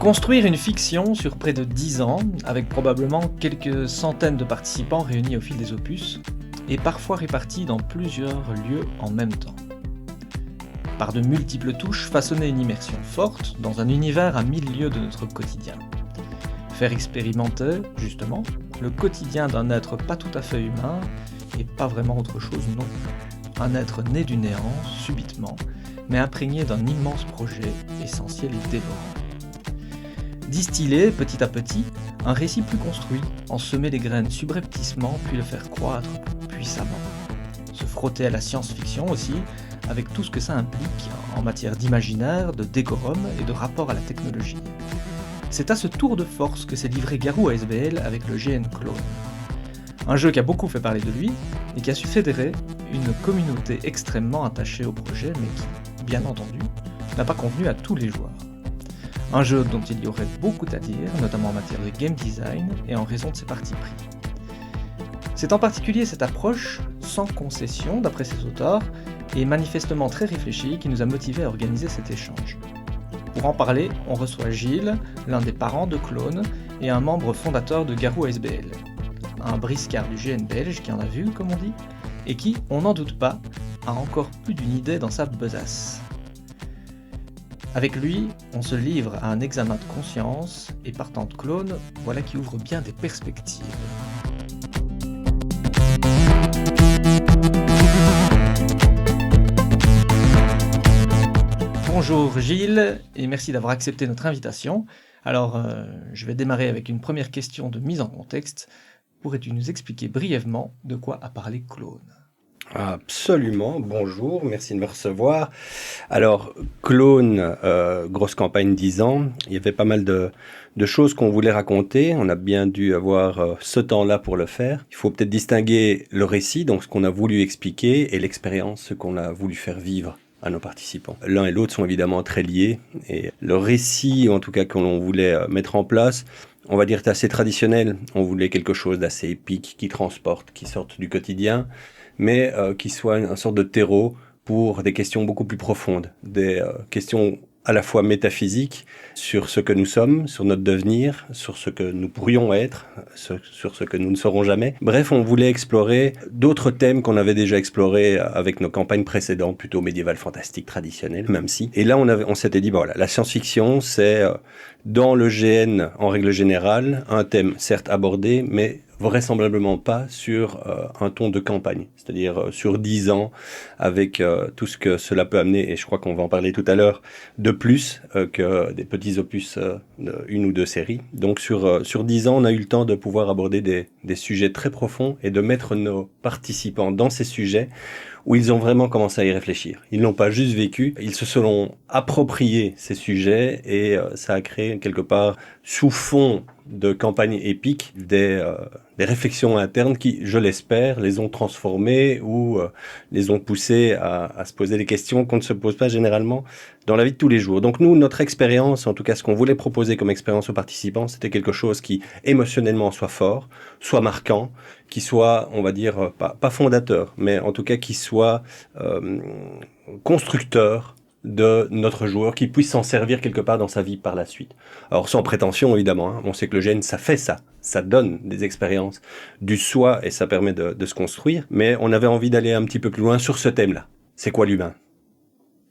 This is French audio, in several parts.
Construire une fiction sur près de 10 ans, avec probablement quelques centaines de participants réunis au fil des opus, et parfois répartis dans plusieurs lieux en même temps. Par de multiples touches, façonner une immersion forte dans un univers à 1000 lieues de notre quotidien. Faire expérimenter, justement, le quotidien d'un être pas tout à fait humain, et pas vraiment autre chose non plus. Un être né du néant, subitement, mais imprégné d'un immense projet, essentiel et dévorant. Distiller, petit à petit, un récit plus construit, en semer les graines subrepticement, puis le faire croître puissamment. Se frotter à la science-fiction aussi, avec tout ce que ça implique en matière d'imaginaire, de décorum et de rapport à la technologie. C'est à ce tour de force que s'est livré Garou ASBL avec le GN Clone. Un jeu qui a beaucoup fait parler de lui, et qui a su fédérer une communauté extrêmement attachée au projet, mais qui, bien entendu, n'a pas convenu à tous les joueurs. Un jeu dont il y aurait beaucoup à dire, notamment en matière de game design et en raison de ses partis pris. C'est en particulier cette approche, sans concession d'après ses auteurs, et manifestement très réfléchie, qui nous a motivés à organiser cet échange. Pour en parler, on reçoit Gilles, l'un des parents de Clone, et un membre fondateur de Garou ASBL. Un briscard du GN belge qui en a vu, comme on dit, et qui, on n'en doute pas, a encore plus d'une idée dans sa besace. Avec lui, on se livre à un examen de conscience, et partant de Clone, voilà qui ouvre bien des perspectives. Bonjour Gilles, et merci d'avoir accepté notre invitation. Alors, je vais démarrer avec une première question de mise en contexte. Pourrais-tu nous expliquer brièvement de quoi a parlé Clone ? Absolument, bonjour, merci de me recevoir. Alors, Clone, grosse campagne 10 ans, il y avait pas mal de choses qu'on voulait raconter, on a bien dû avoir ce temps-là pour le faire. Il faut peut-être distinguer le récit, donc ce qu'on a voulu expliquer, et l'expérience, ce qu'on a voulu faire vivre à nos participants. L'un et l'autre sont évidemment très liés, et le récit, en tout cas que l'on voulait mettre en place, on va dire c'est assez traditionnel. On voulait quelque chose d'assez épique, qui transporte, qui sorte du quotidien, mais qui soit une sorte de terreau pour des questions beaucoup plus profondes, des questions à la fois métaphysiques sur ce que nous sommes, sur notre devenir, sur ce que nous pourrions être, sur ce que nous ne serons jamais. Bref, on voulait explorer d'autres thèmes qu'on avait déjà explorés avec nos campagnes précédentes, plutôt médiéval fantastique traditionnel, même si. Et là, on s'était dit, voilà, la science-fiction, c'est dans le GN, en règle générale, un thème certes abordé, mais vraisemblablement pas sur un ton de campagne, c'est-à-dire sur 10 ans, avec tout ce que cela peut amener, et je crois qu'on va en parler tout à l'heure, de plus que des petits opus une ou deux séries. Donc sur 10 ans, on a eu le temps de pouvoir aborder des sujets très profonds et de mettre nos participants dans ces sujets où ils ont vraiment commencé à y réfléchir. Ils n'ont pas juste vécu, ils se sont appropriés ces sujets et ça a créé quelque part, sous fond de campagne épique, des réflexions internes qui, je l'espère, les ont transformés ou les ont poussés à se poser des questions qu'on ne se pose pas généralement dans la vie de tous les jours. Donc nous, notre expérience, en tout cas ce qu'on voulait proposer comme expérience aux participants, c'était quelque chose qui émotionnellement soit fort, soit marquant, qui soit, on va dire, pas fondateur, mais en tout cas qui soit constructeur de notre joueur, qui puisse s'en servir quelque part dans sa vie par la suite. Alors sans prétention évidemment, hein, on sait que le GN ça fait ça donne des expériences du soi et ça permet de se construire, mais on avait envie d'aller un petit peu plus loin sur ce thème-là. C'est quoi l'humain ?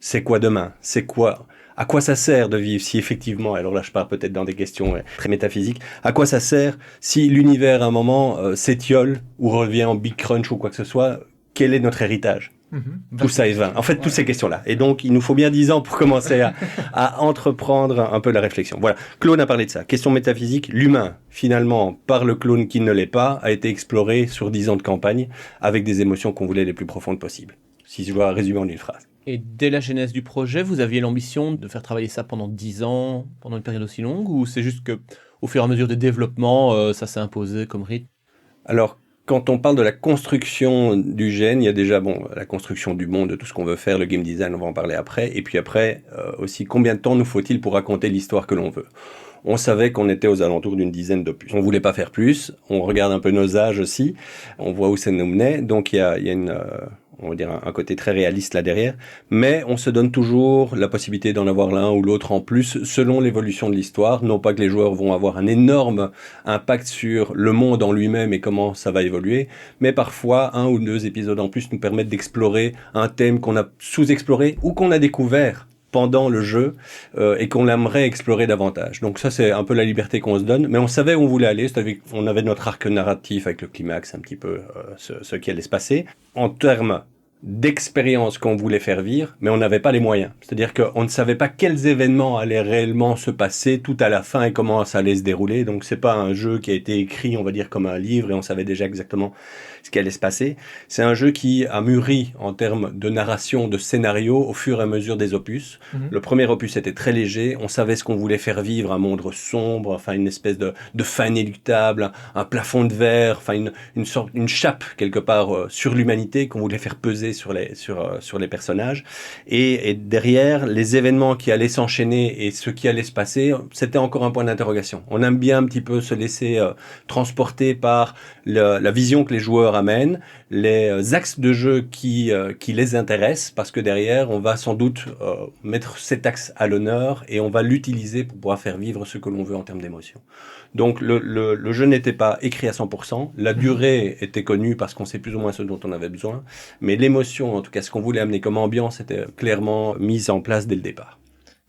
C'est quoi demain ? C'est quoi ? À quoi ça sert de vivre si effectivement, alors là je pars peut-être dans des questions très métaphysiques, à quoi ça sert si l'univers à un moment s'étiole ou revient en big crunch ou quoi que ce soit ? Quel est notre héritage ? Tout ça est vain. En fait, toutes ces questions-là. Et donc, il nous faut bien 10 ans pour commencer à entreprendre un peu la réflexion. Voilà. Clone a parlé de ça. Question métaphysique. L'humain, finalement, par le clone qui ne l'est pas, a été exploré sur 10 ans de campagne avec des émotions qu'on voulait les plus profondes possibles. Si je dois résumer en une phrase. Et dès la genèse du projet, vous aviez l'ambition de faire travailler ça pendant 10 ans, pendant une période aussi longue, ou c'est juste que, au fur et à mesure des développements, ça s'est imposé comme rythme ? Alors, quand on parle de la construction du GN, il y a déjà la construction du monde, de tout ce qu'on veut faire, le game design, on va en parler après. Et puis après, aussi, combien de temps nous faut-il pour raconter l'histoire que l'on veut ? On savait qu'on était aux alentours d'une dizaine d'opus. On voulait pas faire plus. On regarde un peu nos âges aussi. On voit où ça nous menait. Donc il y a une, on va dire un côté très réaliste là derrière, mais on se donne toujours la possibilité d'en avoir l'un ou l'autre en plus selon l'évolution de l'histoire. Non pas que les joueurs vont avoir un énorme impact sur le monde en lui-même et comment ça va évoluer, mais parfois 1 ou 2 épisodes en plus nous permettent d'explorer un thème qu'on a sous-exploré ou qu'on a découvert pendant le jeu et qu'on aimerait explorer davantage. Donc ça, c'est un peu la liberté qu'on se donne, mais on savait où on voulait aller, c'est-à-dire qu'on avait notre arc narratif avec le climax, un petit peu ce qui allait se passer. En termes d'expérience qu'on voulait faire vivre, mais on n'avait pas les moyens. C'est-à-dire qu'on ne savait pas quels événements allaient réellement se passer tout à la fin et comment ça allait se dérouler. Donc c'est pas un jeu qui a été écrit, on va dire, comme un livre et on savait déjà exactement ce qui allait se passer. C'est un jeu qui a mûri en termes de narration, de scénario au fur et à mesure des opus. Le premier opus était très léger, on savait ce qu'on voulait faire vivre, un monde sombre, enfin une espèce de fin inéluctable, un plafond de verre, enfin une chape quelque part sur l'humanité qu'on voulait faire peser sur les personnages. Et derrière, les événements qui allaient s'enchaîner et ce qui allait se passer, c'était encore un point d'interrogation. On aime bien un petit peu se laisser transporter par la vision que les joueurs amènent, les axes de jeu qui les intéressent, parce que derrière, on va sans doute mettre cet axe à l'honneur et on va l'utiliser pour pouvoir faire vivre ce que l'on veut en termes d'émotion. Donc le jeu n'était pas écrit à 100%, la durée était connue parce qu'on sait plus ou moins ce dont on avait besoin, mais l'émotion, en tout cas ce qu'on voulait amener comme ambiance, était clairement mise en place dès le départ.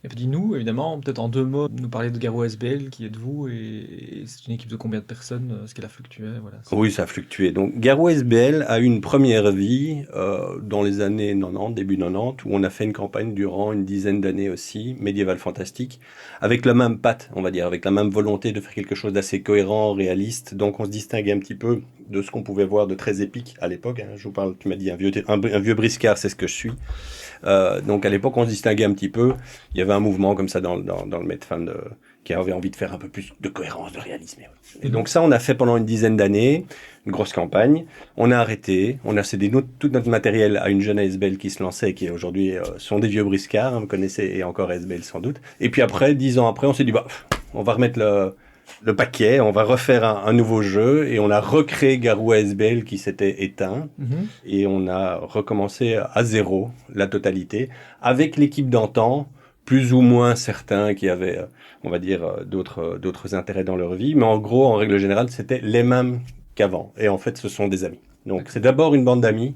Et puis nous, évidemment, peut-être en 2 mots, nous parler de Garou SBL, qui êtes-vous, et c'est une équipe de combien de personnes, est-ce qu'elle a fluctué, voilà. Oui, ça a fluctué. Donc Garou SBL a eu une première vie dans les années 90, début 90, où on a fait une campagne durant une dizaine d'années aussi, médiéval fantastique, avec la même patte, on va dire, avec la même volonté de faire quelque chose d'assez cohérent, réaliste. Donc on se distinguait un petit peu de ce qu'on pouvait voir de très épique à l'époque. Hein. Je vous parle, tu m'as dit un vieux briscard, c'est ce que je suis. Donc à l'époque, on se distinguait un petit peu. Il y avait un mouvement comme ça dans le Medfan qui avait envie de faire un peu plus de cohérence, de réalisme. Et donc ça, on a fait pendant une dizaine d'années, une grosse campagne. On a arrêté, on a cédé tout notre matériel à une jeune ASBL qui se lançait, qui aujourd'hui sont des vieux briscards, hein, vous connaissez, et encore ASBL sans doute. Et puis après, 10 ans après, on s'est dit, on va remettre le paquet, on va refaire un nouveau jeu, et on a recréé Garou ASBL qui s'était éteint, et on a recommencé à zéro la totalité, avec l'équipe d'antan, plus ou moins certains qui avaient, on va dire, d'autres intérêts dans leur vie, mais en gros, en règle générale, c'était les mêmes qu'avant, et en fait, ce sont des amis. Donc c'est d'abord une bande d'amis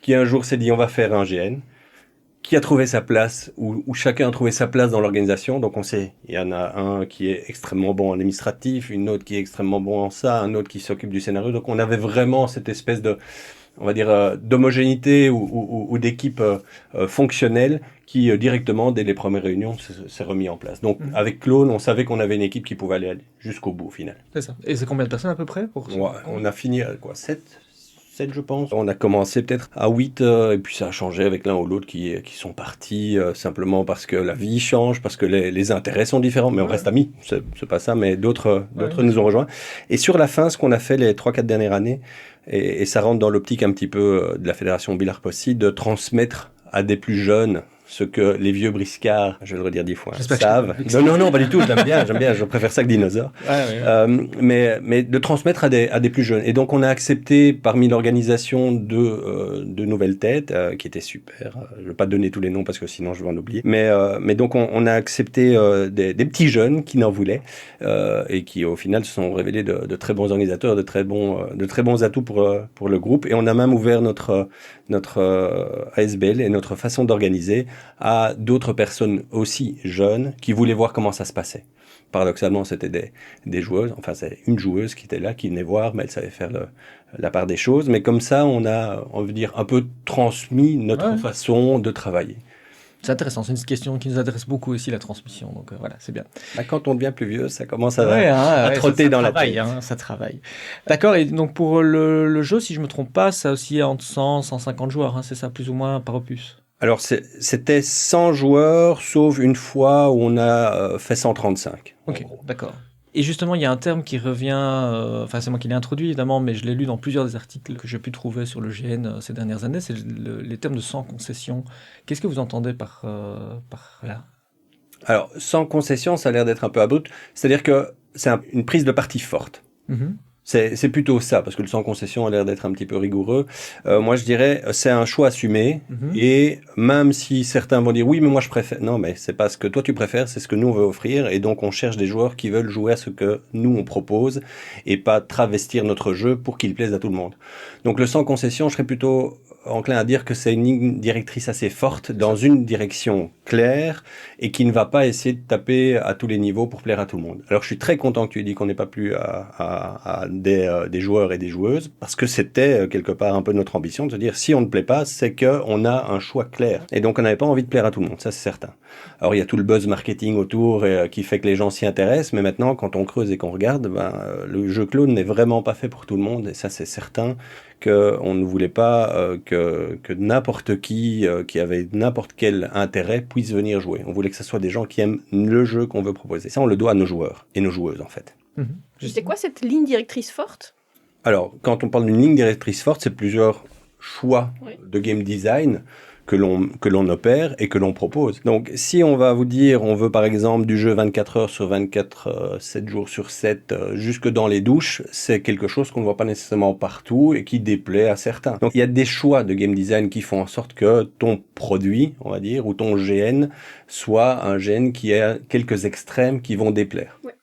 qui un jour s'est dit on va faire un GN, qui a trouvé sa place, où chacun a trouvé sa place dans l'organisation. Donc on sait, il y en a un qui est extrêmement bon en administratif, une autre qui est extrêmement bon en ça, un autre qui s'occupe du scénario. Donc on avait vraiment cette espèce de, on va dire, d'homogénéité ou d'équipe fonctionnelle qui directement, dès les premières réunions, s'est remis en place. Donc avec Clone, on savait qu'on avait une équipe qui pouvait aller jusqu'au bout au final. C'est ça. Et c'est combien de personnes à peu près On a fini à 7 je pense. On a commencé peut-être à 8 et puis ça a changé avec l'un ou l'autre qui sont partis simplement parce que la vie change, parce que les intérêts sont différents, mais on reste amis, c'est pas ça, mais d'autres nous ont rejoints. Et sur la fin, ce qu'on a fait les 3-4 dernières années, et ça rentre dans l'optique un petit peu de la Fédération Bilar Possi, de transmettre à des plus jeunes ce que les vieux briscards, je vais le redire 10 fois, savent. Non, pas du tout, j'aime bien, je préfère ça que dinosaure. Mais de transmettre à des plus jeunes. Et donc on a accepté parmi l'organisation de nouvelles têtes, qui étaient super. Je ne vais pas donner tous les noms parce que sinon je vais en oublier. Mais donc on a accepté des petits jeunes qui n'en voulaient et qui au final se sont révélés de très bons organisateurs, de très bons atouts pour le groupe. Et on a même ouvert notre ASBL et notre façon d'organiser à d'autres personnes aussi jeunes qui voulaient voir comment ça se passait. Paradoxalement, c'était des joueuses, enfin c'est une joueuse qui était là, qui venait voir, mais elle savait faire la part des choses. Mais comme ça, on a, on veut dire, un peu transmis notre façon de travailler. C'est intéressant, c'est une question qui nous intéresse beaucoup aussi, la transmission, donc voilà, c'est bien. Quand on devient plus vieux, ça commence à trotter dans la tête. Ça travaille. D'accord, et donc pour le jeu, si je ne me trompe pas, ça aussi entre 100 150 joueurs, c'est ça, plus ou moins par opus? Alors, c'était 100 joueurs, sauf une fois où on a fait 135. Ok, d'accord. Et justement, il y a un terme qui revient, c'est moi qui l'ai introduit évidemment, mais je l'ai lu dans plusieurs des articles que j'ai pu trouver sur le GN ces dernières années, c'est les termes de sans concession. Qu'est-ce que vous entendez par là? Alors, sans concession, ça a l'air d'être un peu abrupt, c'est-à-dire que c'est une prise de parti forte. C'est plutôt ça, parce que le sans concession a l'air d'être un petit peu rigoureux. Moi, je dirais, c'est un choix assumé. Et même si certains vont dire, oui, mais moi, je préfère... Non, mais c'est pas ce que toi, tu préfères, c'est ce que nous, on veut offrir. Et donc, on cherche des joueurs qui veulent jouer à ce que nous, on propose et pas travestir notre jeu pour qu'il plaise à tout le monde. Donc, le sans concession, je serais plutôt enclin à dire que c'est une ligne directrice assez forte dans une direction claire et qui ne va pas essayer de taper à tous les niveaux pour plaire à tout le monde. Alors je suis très content que tu aies dit qu'on n'est pas plus à des joueurs et des joueuses, parce que c'était quelque part un peu notre ambition de se dire si on ne plaît pas, c'est qu'on a un choix clair. Et donc on n'avait pas envie de plaire à tout le monde, ça c'est certain. Alors il y a tout le buzz marketing autour qui fait que les gens s'y intéressent, mais maintenant quand on creuse et qu'on regarde, le jeu clone n'est vraiment pas fait pour tout le monde, et ça c'est certain. Qu'on ne voulait pas que n'importe qui avait n'importe quel intérêt puisse venir jouer. On voulait que ce soit des gens qui aiment le jeu qu'on veut proposer. Ça, on le doit à nos joueurs et nos joueuses, en fait. C'est quoi cette ligne directrice forte ? Alors, quand on parle d'une ligne directrice forte, c'est plusieurs choix de game design que l'on opère et que l'on propose. Donc, si on va vous dire, on veut par exemple du jeu 24 heures sur 24, 7 jours sur 7, jusque dans les douches, c'est quelque chose qu'on ne voit pas nécessairement partout et qui déplaît à certains. Donc, il y a des choix de game design qui font en sorte que ton produit, on va dire, ou ton GN, soit un GN qui a quelques extrêmes qui vont déplaire. Ouais.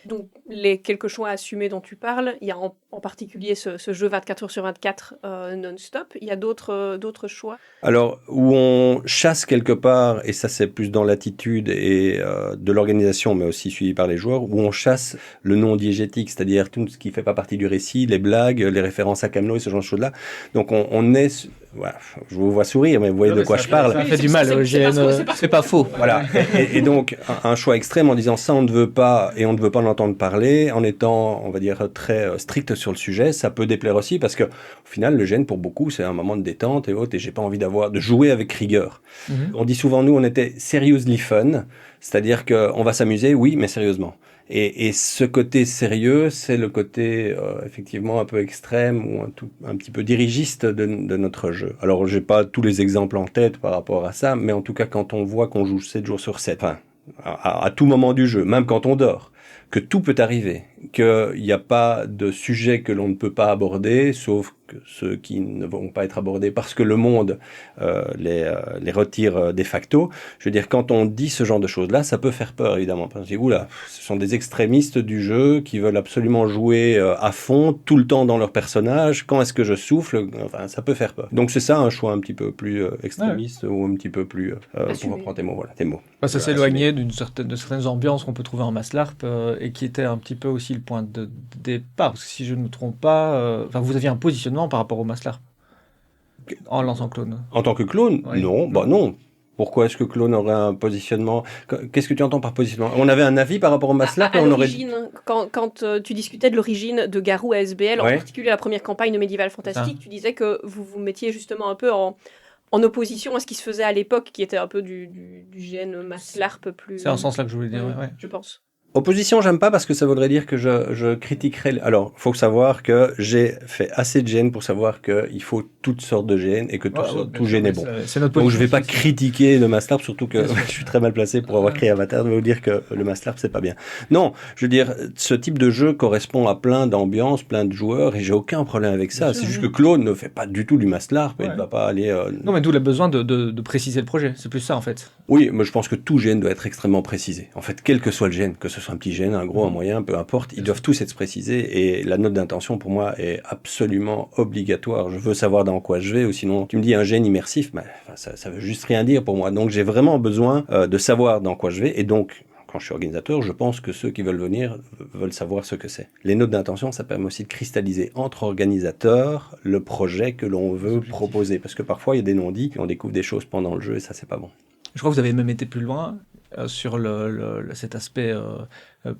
Donc, les quelques choix assumés dont tu parles, il y a en particulier ce jeu 24 heures sur 24 non-stop. Il y a d'autres choix. Alors, où on chasse quelque part, et ça c'est plus dans l'attitude et de l'organisation, mais aussi suivi par les joueurs, où on chasse le non diégétique, c'est-à-dire tout ce qui fait pas partie du récit, les blagues, les références à Camelot et ce genre de choses-là. Donc, on est... Voilà, je vous vois sourire, mais vous voyez de quoi je parle. Ça fait du mal au GN. C'est pas faux. Voilà. Et donc, un choix extrême en disant ça, on ne veut pas, et on ne veut pas en entendre parler, en étant, on va dire, très strict sur le sujet, ça peut déplaire aussi, parce que, au final, le GN, pour beaucoup, c'est un moment de détente et autres, et j'ai pas envie de jouer avec rigueur. On dit souvent, nous, on était seriously fun, c'est-à-dire qu'on va s'amuser, oui, mais sérieusement. Et ce côté sérieux, c'est le côté effectivement un peu extrême ou un petit peu dirigiste de notre jeu. Alors, j'ai pas tous les exemples en tête par rapport à ça, mais en tout cas, quand on voit qu'on joue 7 jours sur 7, enfin, à tout moment du jeu, même quand on dort, que tout peut arriver, qu'il n'y a pas de sujet que l'on ne peut pas aborder, sauf que ceux qui ne vont pas être abordés parce que le monde les retire de facto. Je veux dire, quand on dit ce genre de choses-là, ça peut faire peur, évidemment. Parce qu'on se dit, oula, ce sont des extrémistes du jeu qui veulent absolument jouer à fond, tout le temps dans leur personnage. Quand est-ce que je souffle ? Enfin, ça peut faire peur. Donc c'est ça, un choix un petit peu plus extrémiste ou un petit peu plus... pour reprendre tes mots, voilà, tes mots. Ça s'éloignait de certaines ambiances qu'on peut trouver en MassLARP et qui était un petit peu aussi le point de départ. Parce que si je ne me trompe pas, vous aviez un positionnement par rapport au MassLARP en lançant Clone. En tant que clone ? Oui. Non, non. Pourquoi est-ce que Clone aurait un positionnement ? Qu'est-ce que tu entends par positionnement ? On avait un avis par rapport au MassLARP et on aurait... Quand tu discutais de l'origine de Garou à SBL, en particulier la première campagne de Medieval Fantastique, tu disais que vous vous mettiez justement un peu en opposition à ce qui se faisait à l'époque, qui était un peu du GN MassLARP plus... C'est en ce sens-là que je voulais dire, je pense. Opposition, j'aime pas parce que ça voudrait dire que je critiquerais... Alors, faut savoir que j'ai fait assez de GN pour savoir qu'il faut toutes sortes de GN et que tout GN est bon. C'est notre Donc, je vais pas critiquer le MassLARP, surtout que je suis très mal placé pour avoir créé Avatar, de vous dire que le MassLARP, c'est pas bien. Non, je veux dire, ce type de jeu correspond à plein d'ambiances, plein de joueurs, et j'ai aucun problème avec ça. C'est juste que Claude ne fait pas du tout du MassLARP et ne va pas aller... Non, mais d'où le besoin de préciser le projet. C'est plus ça, en fait. Oui, mais je pense que tout GN doit être extrêmement précisé. En fait, quel que soit le GN, que ce soit un petit GN, un gros, un moyen, peu importe, ils doivent tous être précisés et la note d'intention pour moi est absolument obligatoire. Je veux savoir dans quoi je vais, ou sinon tu me dis un GN immersif, ça veut juste rien dire pour moi. Donc j'ai vraiment besoin de savoir dans quoi je vais et donc quand je suis organisateur, je pense que ceux qui veulent venir veulent savoir ce que c'est. Les notes d'intention, ça permet aussi de cristalliser entre organisateurs le projet que l'on veut proposer parce que parfois il y a des non-dits et on découvre des choses pendant le jeu et ça c'est pas bon. Je crois que vous avez même été plus loin sur cet aspect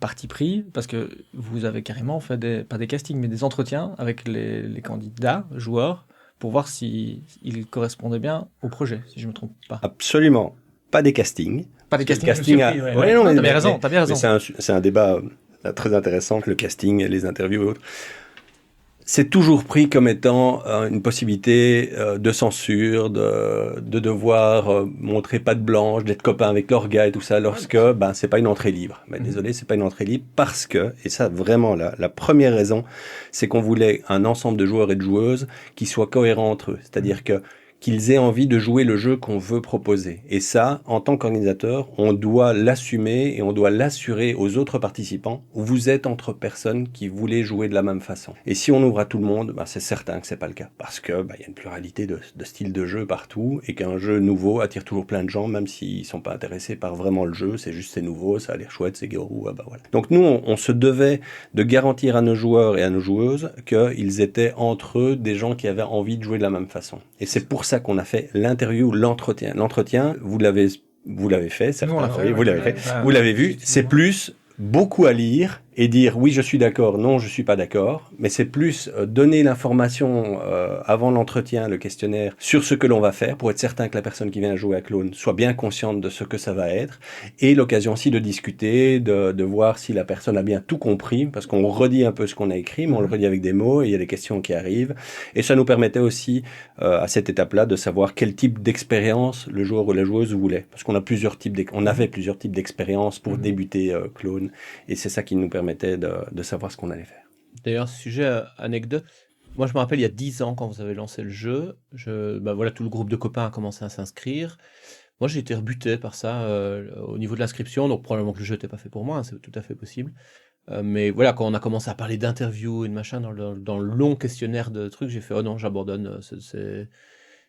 parti pris, parce que vous avez carrément fait pas des castings, mais des entretiens avec les candidats, joueurs, pour voir s'ils correspondaient bien au projet, si je ne me trompe pas. Absolument. Pas des castings. Pas des castings. T'as bien raison. C'est un débat très intéressant, le casting, les interviews et autres. c'est toujours pris comme étant une possibilité de censure, de devoir montrer patte blanche, d'être copain avec leur gars et tout ça, lorsque c'est pas une entrée libre. Mais désolé, c'est pas une entrée libre parce que, et ça vraiment la première raison, c'est qu'on voulait un ensemble de joueurs et de joueuses qui soient cohérents entre eux. C'est-à-dire qu'ils aient envie de jouer le jeu qu'on veut proposer. Et ça, en tant qu'organisateur, on doit l'assumer et on doit l'assurer aux autres participants. Vous êtes entre personnes qui voulaient jouer de la même façon. Et si on ouvre à tout le monde, c'est certain que c'est pas le cas. Parce que y a une pluralité de styles de jeu partout et qu'un jeu nouveau attire toujours plein de gens, même s'ils sont pas intéressés par vraiment le jeu. C'est juste c'est nouveau, ça a l'air chouette, c'est Garou, voilà. Donc nous, on se devait de garantir à nos joueurs et à nos joueuses qu'ils étaient entre eux des gens qui avaient envie de jouer de la même façon. Et c'est pour ça qu'on a fait l'interview, l'entretien. L'entretien, vous l'avez fait, certains, vous l'avez fait, vous l'avez vu, c'est plus beaucoup à lire et dire oui je suis d'accord, non je suis pas d'accord, mais c'est plus donner l'information avant l'entretien, le questionnaire, sur ce que l'on va faire pour être certain que la personne qui vient jouer à Clone soit bien consciente de ce que ça va être, et l'occasion aussi de discuter, de voir si la personne a bien tout compris, parce qu'on redit un peu ce qu'on a écrit, mais on le redit avec des mots et il y a des questions qui arrivent, et ça nous permettait aussi à cette étape-là de savoir quel type d'expérience le joueur ou la joueuse voulait, parce qu'on a on avait plusieurs types d'expériences pour débuter Clone, et c'est ça qui nous permettait de savoir ce qu'on allait faire. D'ailleurs, sujet anecdote, moi je me rappelle il y a 10 ans quand vous avez lancé le jeu, tout le groupe de copains a commencé à s'inscrire. Moi j'ai été rebuté par ça au niveau de l'inscription, donc probablement que le jeu n'était pas fait pour moi, hein, c'est tout à fait possible. Mais voilà, quand on a commencé à parler d'interviews et de machin dans le long questionnaire de trucs, j'ai fait oh non, j'abandonne.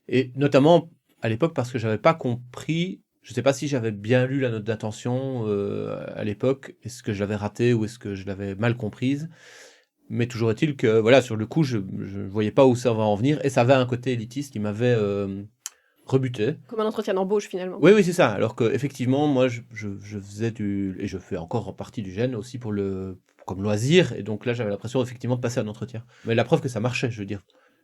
Et notamment à l'époque parce que j'avais pas compris. Je ne sais pas si j'avais bien lu la note d'intention à l'époque, est-ce que je l'avais ratée ou est-ce que je l'avais mal comprise, mais toujours est-il que voilà, sur le coup je ne voyais pas où ça va en venir, et ça avait un côté élitiste qui m'avait rebuté. Comme un entretien d'embauche finalement. Oui, c'est ça, alors qu'effectivement moi je faisais et je fais encore en partie du GN aussi comme loisir, et donc là j'avais l'impression effectivement de passer un entretien. Mais la preuve que ça marchait, je veux dire.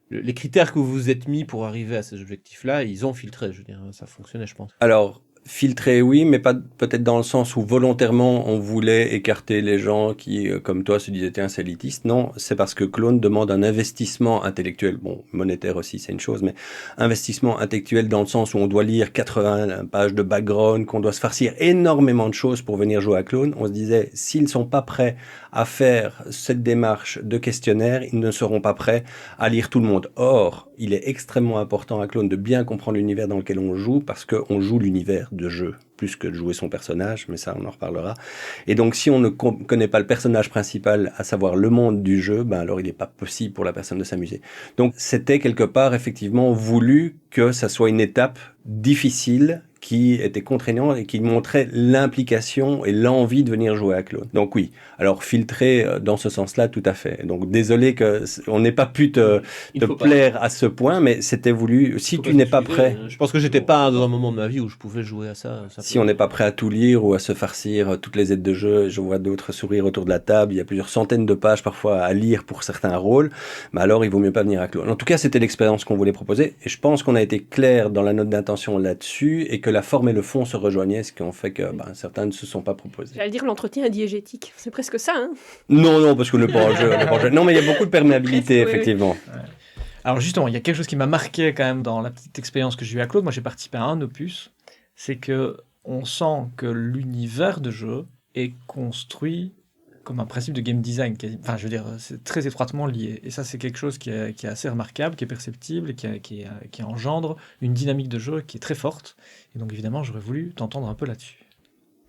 Les critères que vous vous êtes mis pour arriver à ces objectifs-là, ils ont filtré, je veux dire, ça fonctionnait, je pense. Alors, filtré, oui, mais pas peut-être dans le sens où volontairement on voulait écarter les gens qui, comme toi, se disaient tiens, c'est élitiste. Non, c'est parce que Clone demande un investissement intellectuel. Bon, monétaire aussi, c'est une chose, mais investissement intellectuel dans le sens où on doit lire 80 pages de background, qu'on doit se farcir énormément de choses pour venir jouer à Clone. On se disait, s'ils ne sont pas prêts à faire cette démarche de questionnaire, ils ne seront pas prêts à lire tout le monde. Or, il est extrêmement important à Clone de bien comprendre l'univers dans lequel on joue, parce qu'on joue l'univers de jeu, plus que de jouer son personnage, mais ça on en reparlera. Et donc si on ne connaît pas le personnage principal, à savoir le monde du jeu, alors il n'est pas possible pour la personne de s'amuser. Donc c'était quelque part effectivement voulu que ça soit une étape difficile, qui était contraignant et qui montrait l'implication et l'envie de venir jouer à Clone. Donc oui, alors filtrer dans ce sens-là, tout à fait. Donc désolé qu'on n'ait pas pu te plaire à ce point, mais c'était voulu. Si tu n'es pas prêt... Je pense que j'étais pas dans un moment de ma vie où je pouvais jouer à ça. Si on n'est pas prêt à tout lire ou à se farcir toutes les aides de jeu, je vois d'autres sourire autour de la table, il y a plusieurs centaines de pages parfois à lire pour certains rôles, mais alors il vaut mieux pas venir à Clone. En tout cas, c'était l'expérience qu'on voulait proposer, et je pense qu'on a été clair dans la note d'intention là-dessus, et que la forme et le fond se rejoignaient, ce qui ont fait que certains ne se sont pas proposés. J'allais dire l'entretien diégétique, c'est presque ça, hein. Non, parce qu'on n'est pas en jeu. Non, mais il y a beaucoup de perméabilité, effectivement. Ouais. Alors justement, il y a quelque chose qui m'a marqué quand même dans la petite expérience que j'ai eue à Claude. Moi, j'ai participé à un opus. C'est que on sent que l'univers de jeu est construit comme un principe de game design. Enfin, je veux dire, c'est très étroitement lié. Et ça, c'est quelque chose qui est assez remarquable, qui est perceptible, et qui engendre une dynamique de jeu qui est très forte. Et donc, évidemment, j'aurais voulu t'entendre un peu là-dessus.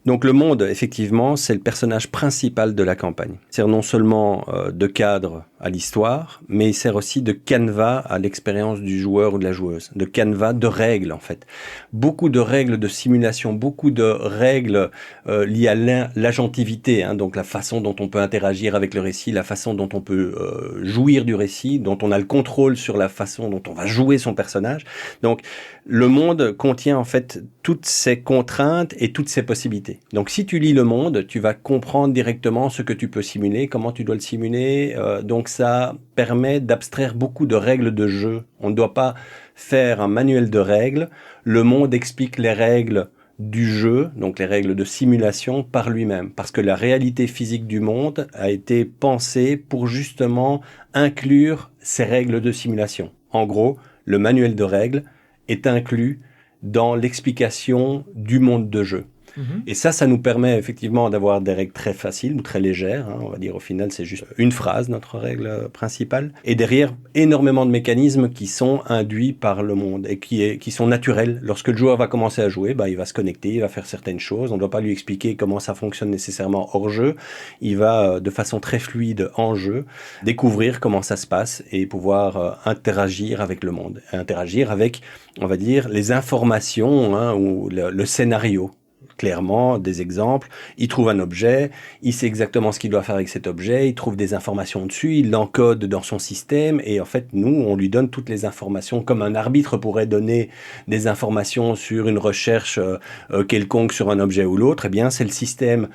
Donc le monde, effectivement, c'est le personnage principal de la campagne. Il sert non seulement de cadre à l'histoire, mais il sert aussi de canevas à l'expérience du joueur ou de la joueuse, de canevas de règles en fait. Beaucoup de règles de simulation, beaucoup de règles liées à l'agentivité, donc la façon dont on peut interagir avec le récit, la façon dont on peut jouir du récit, dont on a le contrôle sur la façon dont on va jouer son personnage. Donc le monde contient en fait toutes ces contraintes et toutes ces possibilités. Donc si tu lis le monde, tu vas comprendre directement ce que tu peux simuler, comment tu dois le simuler. Donc ça permet d'abstraire beaucoup de règles de jeu. On ne doit pas faire un manuel de règles. Le monde explique les règles du jeu, donc les règles de simulation, par lui-même. Parce que la réalité physique du monde a été pensée pour justement inclure ces règles de simulation. En gros, le manuel de règles est inclus dans l'explication du monde de jeu. Et ça nous permet effectivement d'avoir des règles très faciles ou très légères. On va dire au final, c'est juste une phrase, notre règle principale. Et derrière, énormément de mécanismes qui sont induits par le monde et qui sont naturels. Lorsque le joueur va commencer à jouer, il va se connecter, il va faire certaines choses. On ne doit pas lui expliquer comment ça fonctionne nécessairement hors jeu. Il va, de façon très fluide en jeu, découvrir comment ça se passe et pouvoir interagir avec le monde. Interagir avec, on va dire, les informations ou le scénario. Clairement, des exemples, il trouve un objet, il sait exactement ce qu'il doit faire avec cet objet, il trouve des informations dessus, il l'encode dans son système et en fait, nous, on lui donne toutes les informations comme un arbitre pourrait donner des informations sur une recherche quelconque sur un objet ou l'autre, eh bien, c'est le système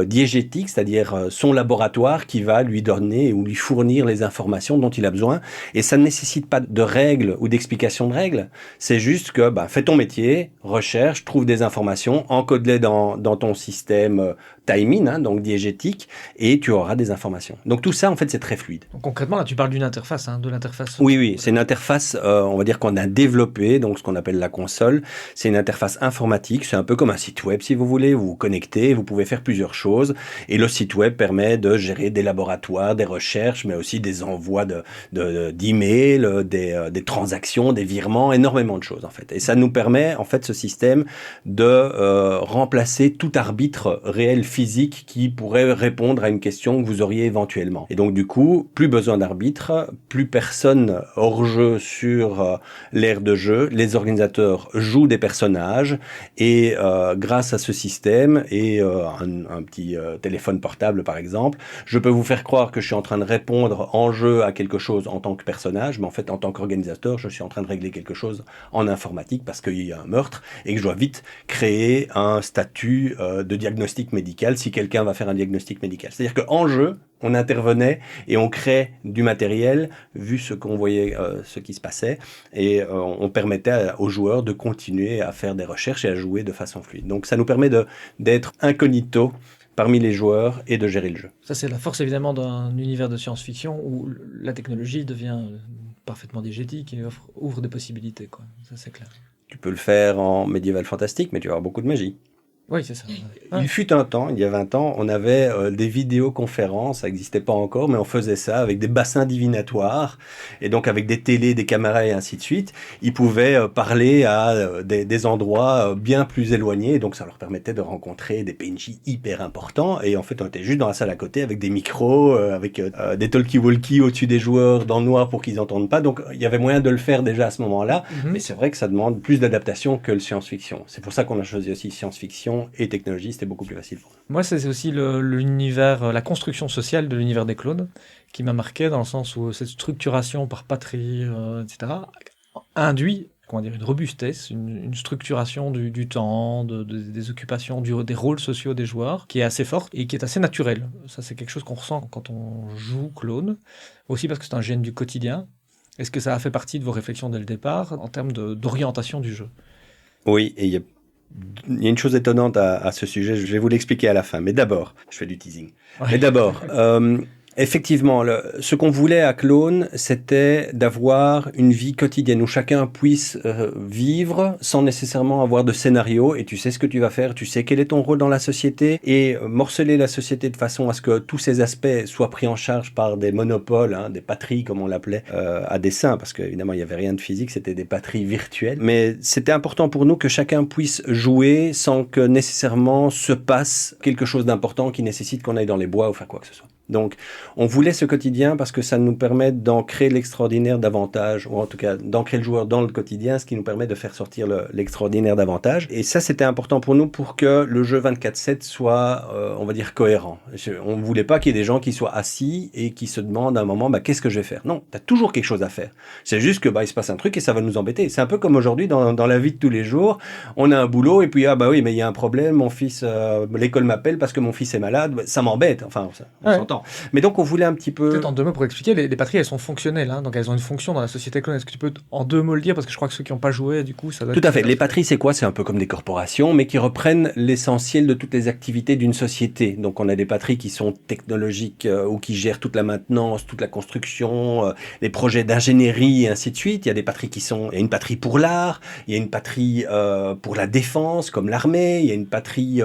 diégétique, c'est-à-dire son laboratoire qui va lui donner ou lui fournir les informations dont il a besoin et ça ne nécessite pas de règles ou d'explications de règles, c'est juste que fais ton métier, recherche, trouve des informations, encode dans ton système timing, donc diégétique, et tu auras des informations. Donc tout ça, en fait, c'est très fluide. Donc, concrètement, là, tu parles d'une interface, de l'interface. Oui, c'est une interface, on va dire qu'on a développée, donc ce qu'on appelle la console. C'est une interface informatique, c'est un peu comme un site web, si vous voulez. Vous vous connectez, vous pouvez faire plusieurs choses, et le site web permet de gérer des laboratoires, des recherches, mais aussi des envois d'emails, des transactions, des virements, énormément de choses, en fait. Et ça nous permet, en fait, ce système de remplacer tout arbitre réel physique qui pourrait répondre à une question que vous auriez éventuellement. Et donc du coup, plus besoin d'arbitre, plus personne hors jeu sur l'aire de jeu. Les organisateurs jouent des personnages et grâce à ce système et un petit téléphone portable par exemple, je peux vous faire croire que je suis en train de répondre en jeu à quelque chose en tant que personnage, mais en fait en tant qu'organisateur, je suis en train de régler quelque chose en informatique parce qu'il y a un meurtre et que je dois vite créer un statut de diagnostic médical si quelqu'un va faire un diagnostic médical. C'est-à-dire qu'en jeu, on intervenait et on crée du matériel vu ce qu'on voyait, ce qui se passait et on permettait aux joueurs de continuer à faire des recherches et à jouer de façon fluide. Donc ça nous permet d'être incognito parmi les joueurs et de gérer le jeu. Ça, c'est la force évidemment d'un univers de science-fiction où la technologie devient parfaitement diégétique et ouvre des possibilités, quoi. Ça, c'est clair. Tu peux le faire en médiéval fantastique, mais tu vas avoir beaucoup de magie. Oui, c'est ça. Il fut un temps, il y a 20 ans, on avait des vidéoconférences, ça n'existait pas encore, mais on faisait ça avec des bassins divinatoires, et donc avec des télés, des caméras et ainsi de suite. Ils pouvaient parler à des endroits bien plus éloignés, et donc ça leur permettait de rencontrer des PNJ hyper importants, et en fait on était juste dans la salle à côté avec des micros, avec des talkie-walkie au-dessus des joueurs dans le noir pour qu'ils n'entendent pas, donc il y avait moyen de le faire déjà à ce moment-là, mais c'est vrai que ça demande plus d'adaptation que le science-fiction. C'est pour ça qu'on a choisi aussi science-fiction et technologie, c'était beaucoup plus facile pour nous. Moi, c'est aussi l'univers, la construction sociale de l'univers des clones qui m'a marqué dans le sens où cette structuration par patrie, etc., induit une robustesse, une structuration du temps, des occupations, des rôles sociaux des joueurs, qui est assez forte et qui est assez naturelle. Ça, c'est quelque chose qu'on ressent quand on joue clone, aussi parce que c'est un gène du quotidien. Est-ce que ça a fait partie de vos réflexions dès le départ en termes d'orientation du jeu ? Oui, et il y a une chose étonnante à ce sujet, je vais vous l'expliquer à la fin. Mais d'abord, je fais du teasing. Ouais. Mais d'abord, effectivement, ce qu'on voulait à Clone, c'était d'avoir une vie quotidienne où chacun puisse vivre sans nécessairement avoir de scénario et tu sais ce que tu vas faire, tu sais quel est ton rôle dans la société et morceler la société de façon à ce que tous ces aspects soient pris en charge par des monopoles, des patries comme on l'appelait à dessein, parce qu'évidemment il n'y avait rien de physique, c'était des patries virtuelles. Mais c'était important pour nous que chacun puisse jouer sans que nécessairement se passe quelque chose d'important qui nécessite qu'on aille dans les bois ou faire quoi que ce soit. Donc, on voulait ce quotidien parce que ça nous permet d'ancrer l'extraordinaire davantage, ou en tout cas d'ancrer le joueur dans le quotidien, ce qui nous permet de faire sortir l'extraordinaire davantage. Et ça, c'était important pour nous pour que le jeu 24/7 soit, on va dire, cohérent. On ne voulait pas qu'il y ait des gens qui soient assis et qui se demandent à un moment, qu'est-ce que je vais faire ? Non, tu as toujours quelque chose à faire. C'est juste que il se passe un truc et ça va nous embêter. C'est un peu comme aujourd'hui dans la vie de tous les jours. On a un boulot et puis, oui, mais il y a un problème, mon fils, l'école m'appelle parce que mon fils est malade. Ça m'embête, enfin, on s'entend. Exactement. Mais donc, on voulait un petit peu... Peut-être en 2 mots pour expliquer, les patries, elles sont fonctionnelles, hein, donc elles ont une fonction dans la société clone. Est-ce que tu peux en 2 mots le dire, parce que je crois que ceux qui n'ont pas joué, du coup, ça doit Tout à fait. Les patries, c'est quoi? C'est un peu comme des corporations, mais qui reprennent l'essentiel de toutes les activités d'une société. Donc, on a des patries qui sont technologiques ou qui gèrent toute la maintenance, toute la construction, les projets d'ingénierie et ainsi de suite. Il y a des patries qui sont... Il y a une patrie pour l'art, il y a une patrie pour la défense, comme l'armée, il y a une patrie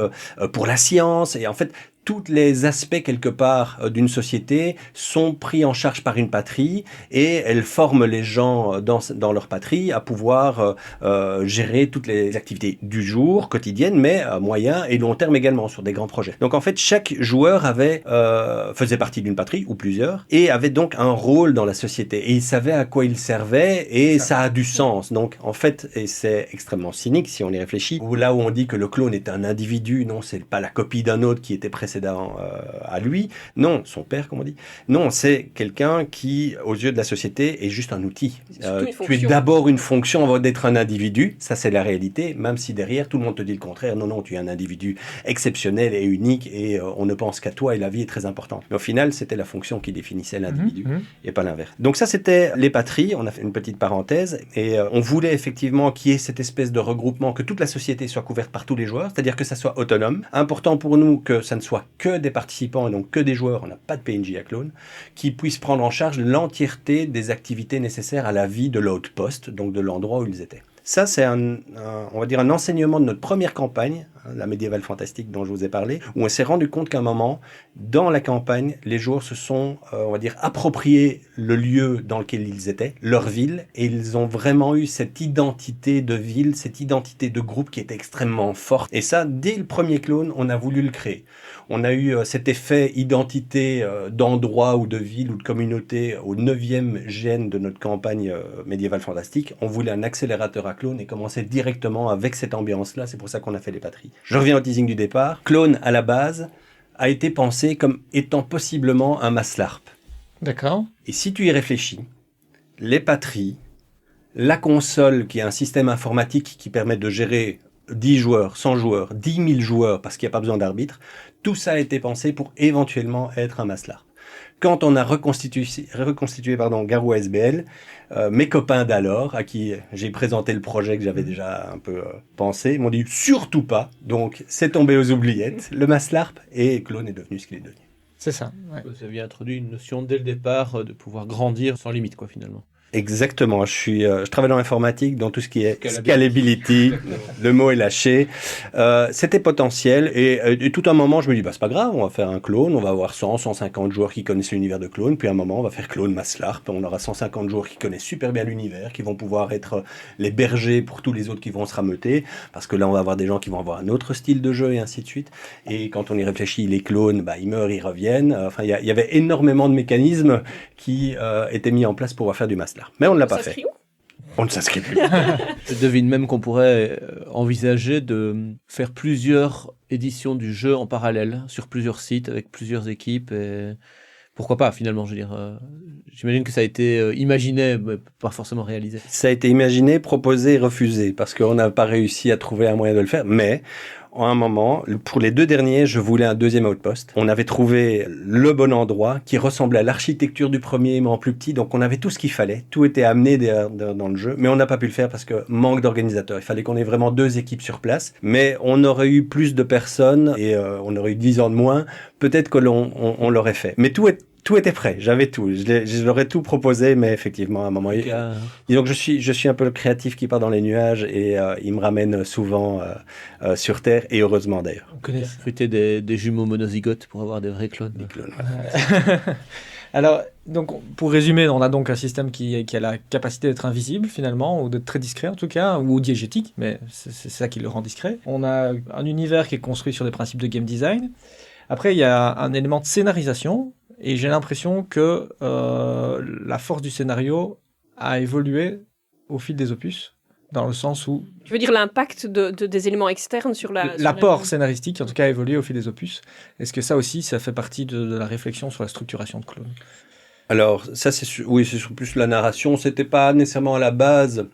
pour la science. Et en fait, tous les aspects, quelque part, d'une société sont pris en charge par une patrie et elle forme les gens dans leur patrie à pouvoir gérer toutes les activités du jour, quotidiennes, mais à moyen et long terme également, sur des grands projets. Donc en fait, chaque joueur faisait partie d'une patrie, ou plusieurs, et avait donc un rôle dans la société. Et il savait à quoi il servait et ça a du sens. Donc en fait, et c'est extrêmement cynique si on y réfléchit, là où on dit que le clone est un individu, non, c'est pas la copie d'un autre qui était précédent à lui. Non, son père, comme on dit. Non, c'est quelqu'un qui, aux yeux de la société, est juste un outil. Tu es d'abord une fonction avant d'être un individu. Ça, c'est la réalité, même si derrière, tout le monde te dit le contraire. Non, non, tu es un individu exceptionnel et unique et on ne pense qu'à toi et la vie est très importante. Mais au final, c'était la fonction qui définissait l'individu et pas l'inverse. Donc ça, c'était les patries. On a fait une petite parenthèse et on voulait effectivement qu'il y ait cette espèce de regroupement, que toute la société soit couverte par tous les joueurs, c'est-à-dire que ça soit autonome. Important pour nous que ça ne soit que des participants et donc que des joueurs, on n'a pas de PNJ à clone, qui puissent prendre en charge l'entièreté des activités nécessaires à la vie de l'outpost, donc de l'endroit où ils étaient. Ça, c'est on va dire un enseignement de notre première campagne, la médiévale fantastique dont je vous ai parlé, où on s'est rendu compte qu'à un moment, dans la campagne, les joueurs se sont, on va dire, appropriés le lieu dans lequel ils étaient, leur ville, et ils ont vraiment eu cette identité de ville, cette identité de groupe qui était extrêmement forte. Et ça, dès le premier clone, on a voulu le créer. On a eu cet effet identité d'endroit ou de ville ou de communauté au 9e gène de notre campagne médiévale fantastique. On voulait un accélérateur à clone et commencer directement avec cette ambiance-là. C'est pour ça qu'on a fait les patries. Je reviens au teasing du départ. Clone, à la base, a été pensé comme étant possiblement un Maslarp. D'accord. Et si tu y réfléchis, les patries, la console qui est un système informatique qui permet de gérer 10 joueurs, 100 joueurs, 10 000 joueurs, parce qu'il n'y a pas besoin d'arbitre, tout ça a été pensé pour éventuellement être un Maslarp. Quand on a reconstitué Garou ASBL, mes copains d'alors, à qui j'ai présenté le projet que j'avais déjà un peu pensé, m'ont dit surtout pas, donc c'est tombé aux oubliettes, le Maslarp, et Clone est devenu ce qu'il est devenu. C'est ça. Ouais. Vous aviez introduit une notion dès le départ de pouvoir grandir sans limite, quoi, finalement. Exactement, je travaille dans l'informatique, dans tout ce qui est scalability, le mot est lâché. C'était potentiel et tout un moment je me dis c'est pas grave, on va faire un clone, on va avoir 150 joueurs qui connaissent l'univers de clone, puis à un moment on va faire clone Maslarp, on aura 150 joueurs qui connaissent super bien l'univers, qui vont pouvoir être les bergers pour tous les autres qui vont se rameuter, parce que là on va avoir des gens qui vont avoir un autre style de jeu et ainsi de suite. Et quand on y réfléchit, les clones, ils meurent, ils reviennent. Enfin il y avait énormément de mécanismes qui étaient mis en place pour pouvoir faire du Maslarp. Mais on ne l'a pas fait. On ne s'inscrit plus. Je devine même qu'on pourrait envisager de faire plusieurs éditions du jeu en parallèle sur plusieurs sites avec plusieurs équipes. Et pourquoi pas finalement, je veux dire. J'imagine que ça a été imaginé, mais pas forcément réalisé. Ça a été imaginé, proposé et refusé parce qu'on n'a pas réussi à trouver un moyen de le faire. Mais à un moment, pour les 2 derniers, je voulais un 2e outpost. On avait trouvé le bon endroit qui ressemblait à l'architecture du premier, mais en plus petit. Donc, on avait tout ce qu'il fallait. Tout était amené dans le jeu. Mais on n'a pas pu le faire parce que manque d'organisateurs. Il fallait qu'on ait vraiment 2 équipes sur place. Mais on aurait eu plus de personnes et on aurait eu 10 ans de moins. Peut-être que on l'aurait fait. Mais tout était prêt, j'avais tout, je leur ai tout proposé, mais effectivement à un moment, disons que je suis un peu le créatif qui part dans les nuages et il me ramène souvent sur Terre, et heureusement d'ailleurs. On connaît recruter des jumeaux monozygotes pour avoir des vrais clones. Des clones. Alors, donc, pour résumer, on a donc un système qui a la capacité d'être invisible finalement, ou d'être très discret en tout cas, ou diégétique, mais c'est ça qui le rend discret. On a un univers qui est construit sur des principes de game design. Après, il y a un élément de scénarisation. Et j'ai l'impression que la force du scénario a évolué au fil des opus, dans le sens où... Tu veux dire l'impact des éléments externes sur la... L'apport scénaristique, en tout cas, a évolué au fil des opus. Est-ce que ça aussi, ça fait partie de la réflexion sur la structuration de Clone ? Alors, ça, c'est sur plus la narration. C'était pas nécessairement à la base